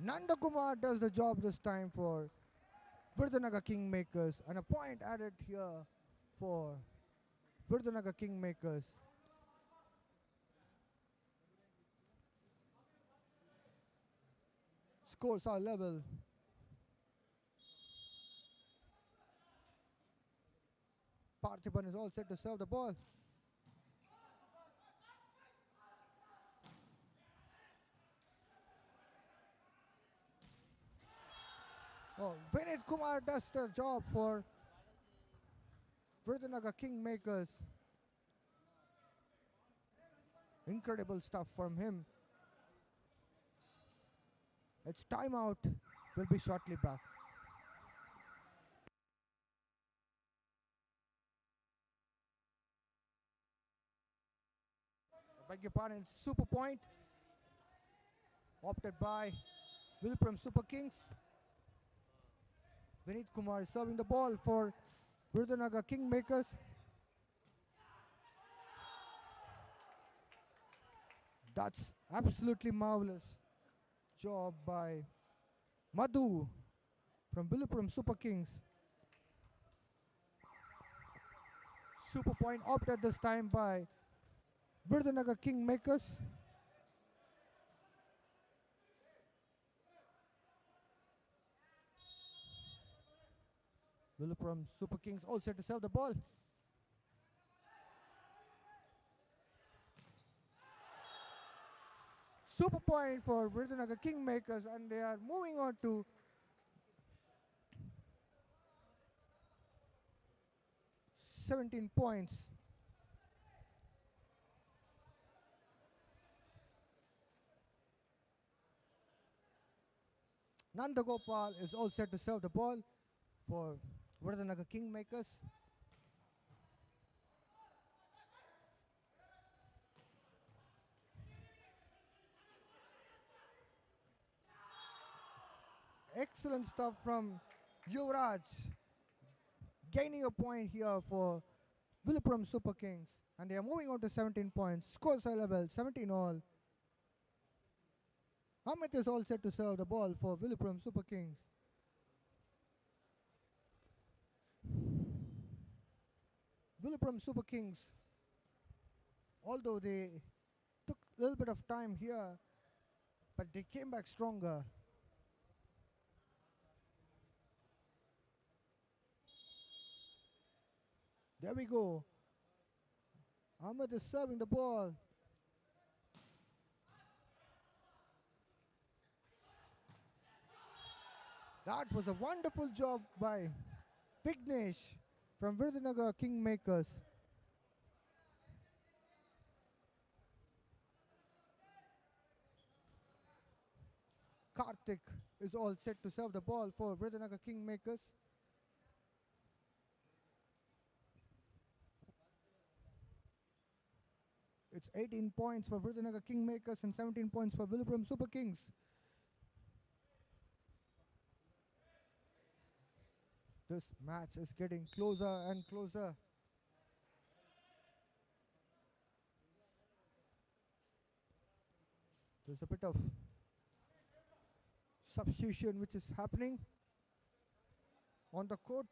Nanda Kumar does the job this time for Virudhnagar Kingmakers, and a point added here for Virudhnagar Kingmakers. Scores are level. Parthiban is all set to serve the ball. Oh, Vinith Kumar does the job for Virudhnagar Kingmakers. Incredible stuff from him. It's timeout. We'll be shortly back. I beg your pardon, it's super point. Opted by VILLUPURAM Super Kings. Vinit Kumar is serving the ball for Virudhnagar Kingmakers. That's absolutely marvelous job by Nadu from VILLUPURAM Super Kings. Super point opted this time by Virudhnagar Kingmakers. VILLUPURAM Super Kings all set to serve the ball. Super point for Virudhnagar Kingmakers, and they are moving on to 17 points. Nandagopal is all set to serve the ball for Virudhnagar Kingmakers. Excellent stuff from Yuvraj. Gaining a point here for VILLUPURAM Super Kings. And they are moving on to 17 points. Scores are level, 17 all. Amit is all set to serve the ball for VILLUPURAM Super Kings. VILLUPURAM Super Kings, although they took a little bit of time here, but they came back stronger. There we go. Ahmed is serving the ball. That was a wonderful job by Vignesh from Virudhnagar Kingmakers. Karthik is all set to serve the ball for Virudhnagar Kingmakers. It's 18 points for Virudhnagar Kingmakers and 17 points for VILLUPURAM Super Kings. This match is getting closer and closer. There's a bit of substitution which is happening on the court.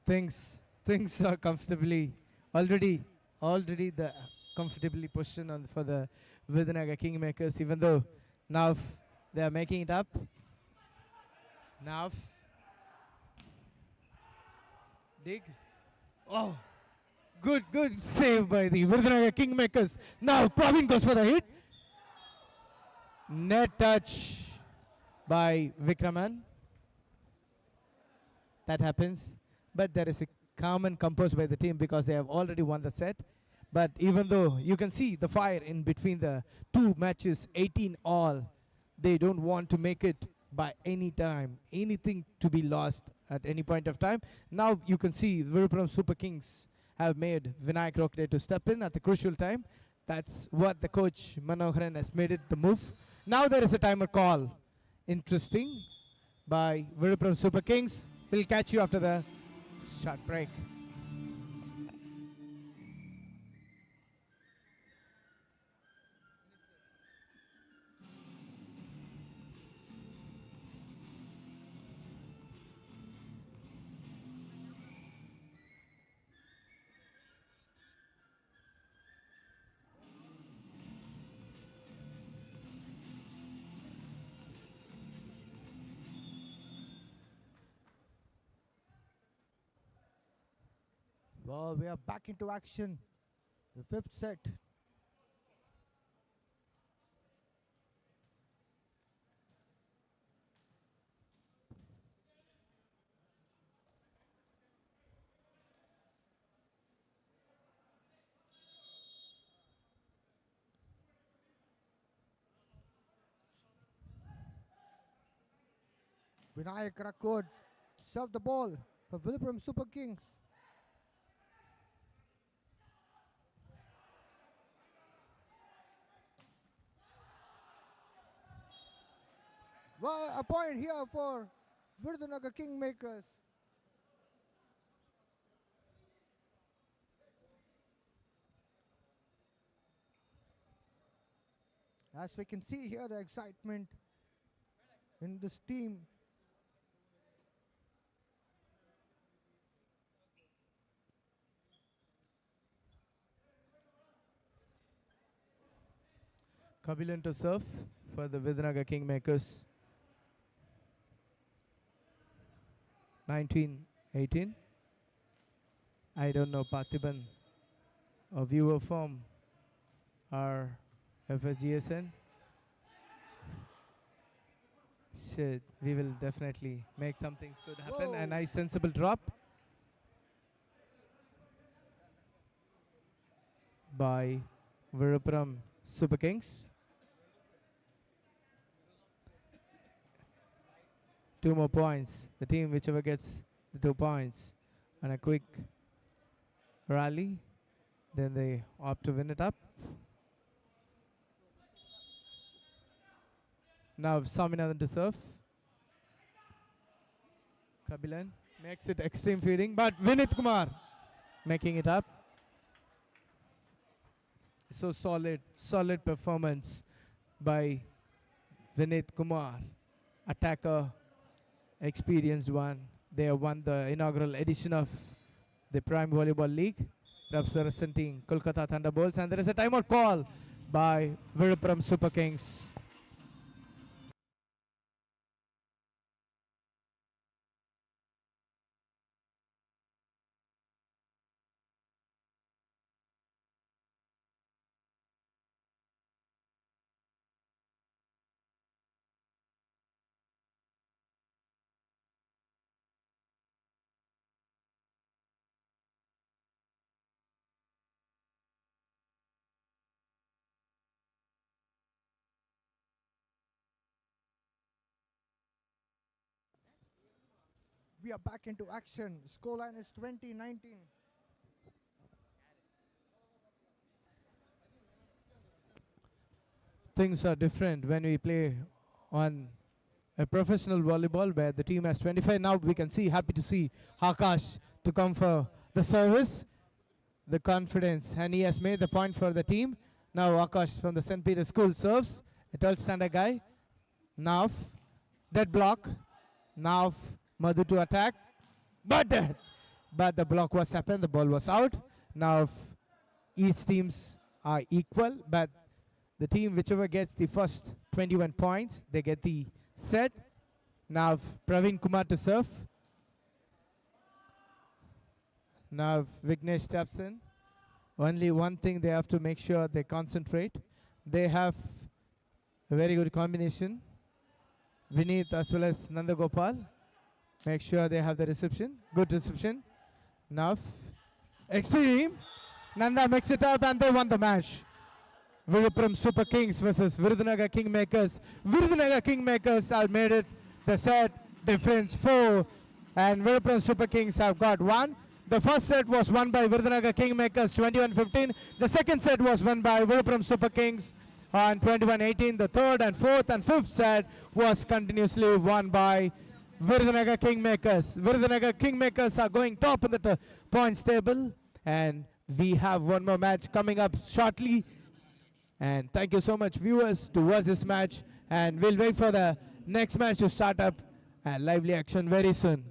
Things are comfortably already the comfortably positioned on for the Virudhnagar Kingmakers, even though now they are making it up. Now dig. Oh, good save by the Virudhnagar Kingmakers. Now Praveen goes for the hit. Net touch by Vikraman. That happens. But there is a calm and composed by the team because they have already won the set. But even though you can see the fire in between the two matches, 18 all, they don't want to make it by any time, anything to be lost at any point of time. Now you can see Virupuram Super Kings have made Vinayak Rokde to step in at the crucial time. That's what the coach Manoharan has made it the move. Now there is a timer call. Interesting by Virupuram Super Kings. We'll catch you after the short break. Well, we are back into action. The fifth set. Vinayak Rakod served the ball for Villapuram Super Kings. A point here for Virudhnagar Kingmakers. As we can see here, the excitement in this team. Kabilan to serve for the Virudhnagar Kingmakers. 19-18. I don't know Parthiban or viewer form or FSGSN. Shit, we will definitely make some things good happen. Whoa. A nice sensible drop by Villupuram Super Kings. 2 more points. The team whichever gets the 2 points and a quick rally, then they opt to win it up. Now Saminadan to serve. Kabilan makes it extreme feeding, but Vinith Kumar making it up. So solid performance by Vinith Kumar, attacker, experienced one. They have won the inaugural edition of the Prime Volleyball League, representing Kolkata Thunderbolts, and there is a timeout call by Villupuram Super Kings. We are back into action. Scoreline is 20-19. Things are different when we play on a professional volleyball where the team has 25. Now we can see, happy to see Akash to come for the service, the confidence, and he has made the point for the team. Now Akash from the St. Peter's School serves, a 12th standard guy. Now dead block. Now Madhu to attack, but the block was happened, the ball was out. Now each teams are equal, but the team whichever gets the first 21 points, they get the set. Now Praveen Kumar to serve. Now Vignesh steps in. Only one thing they have to make sure they concentrate. They have a very good combination. Vineet as well as Nandagopal. Make sure they have the reception. Good reception. Now extreme. Nanda mix it up and they won the match. Villupuram Super Kings versus Virudhnagar Kingmakers. Virudhnagar Kingmakers have made it the set difference 4 and Villupuram Super Kings have got 1. The first set was won by Virudhnagar Kingmakers 21-15. The second set was won by Villupuram Super Kings on 21-18. The third and fourth and fifth set was continuously won by Virudhnagar Kingmakers. Virudhnagar Kingmakers are going top in the points table, and we have one more match coming up shortly. And thank you so much, viewers, to watch this match, and we'll wait for the next match to start up and lively action very soon.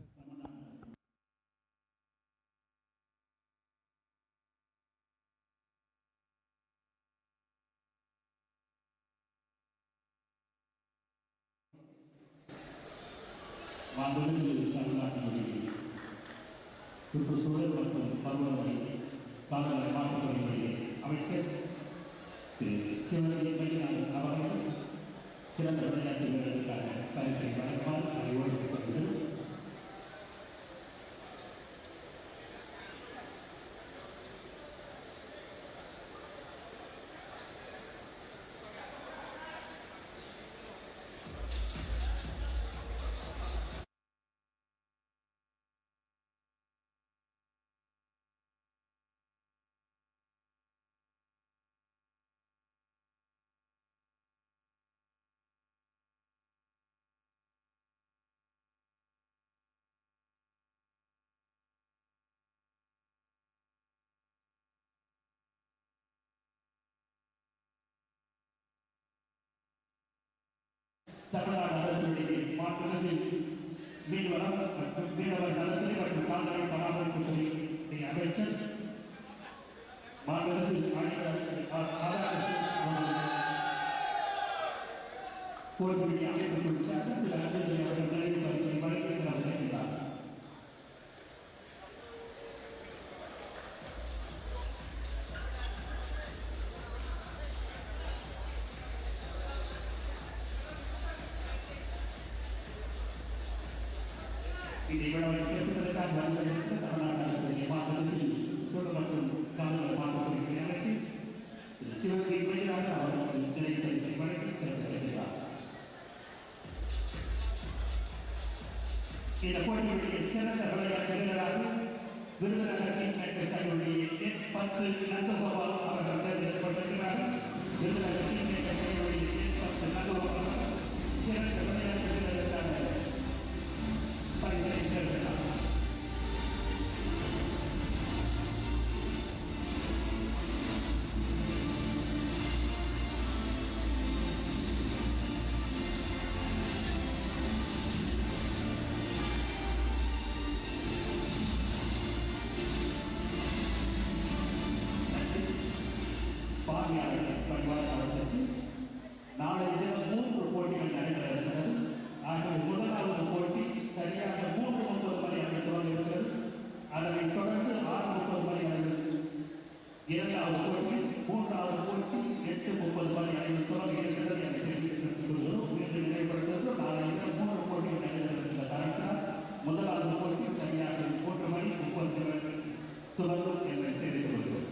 மாண்புமிகு தமிழ்நாட்டினுடைய சுற்றுச்சூழல் மற்றும் பருவநிலை காலநிலை மாற்றத்தினுடைய அமைச்சர் திரு சிவனடிமையான அவர்கள் சிறந்த விளையாட்டு வீரர்களுக்கான பரிசை வழங்குமாறு அறிவுறுத்தப்படுகிறது. தமிழ்நாடு அரசுடைய மாற்றுமிகு மீன்வளம் மற்றும் மீனவர் நலத்துறை மற்றும் கால்நடை பராமரிப்புத்துறை அமைச்சர் மாண்புமிகு கோயிலுடைய அமைப்பு குறித்த திரு அஞ்சலி அவர்கள் நினைவு பரிசை வழங்கி சிறப்பித்தார். இந்த விழாவை சிறப்பிப்பதற்காக வருவதற்கு தமிழ்நாடு அரசு மாநிலத்தில் சுற்றுலா மற்றும் கால்நடை பராமரிப்புத்துறை அமைச்சர் சிவகங்கை கோயிலாக அவர்கள் நினைவு பரிசை வழங்கி சிறப்பித்தார். இந்த போட்டியுடைய சிறந்த விளையாட்டு வீரராக விருதுநகர் கிங்மேக்கர்ஸ் அணியுடைய 10 நந்தகோபால் அவர்கள் தேர்ந்தெடுக்கப்பட்டிருக்கிறார்கள். விருதுநகர் கிங்மேக்கர்ஸ் அணியுடைய 10 நந்தகோபால் சிறந்த விளையாட்டு வீரருக்கான பரிசை பெறுகிறார். நாளை இரவு 3 போட்டிகள் நடைபெற இருக்கிறது. ஆகவே முதலாவது போட்டி சரியாக 3:30 மணி அளவில் தொடங்க இருக்கிறது. அதனைத் தொடர்ந்து 6:30 மணி அளவில் இரண்டாவது போட்டி, மூன்றாவது போட்டி 8:30 மணி அளவில் தொடங்க இருக்கிறது என தெரிவித்துக் கொள்கிறோம். மீண்டும் நினைவுபடுத்துவது நாளை இரவு 3 போட்டிகள் நடைபெற இருக்கிற காரணத்தினால் முதலாவது போட்டி சரியாக 3:30 துவங்கும் என தெரிவித்துக் கொள்கிறோம்.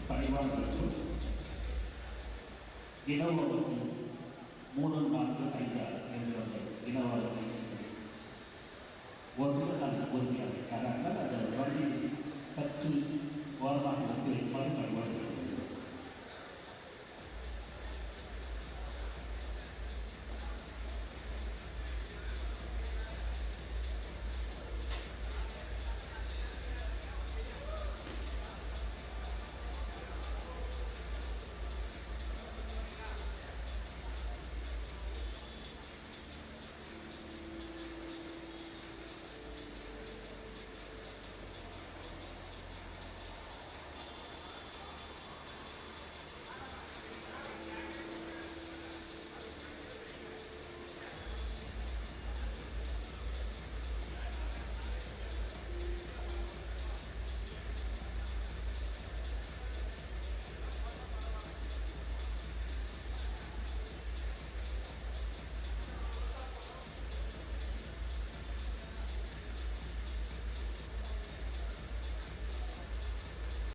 பணிவாளர்களுக்கு இனவகுப்பு 3-4-5 என்ற இனவகுப்பு ஒன்று அது உறுதியாக அது வழி சற்று ஓரமாக வந்து வைக்குமாறு பணிவாளர்கள்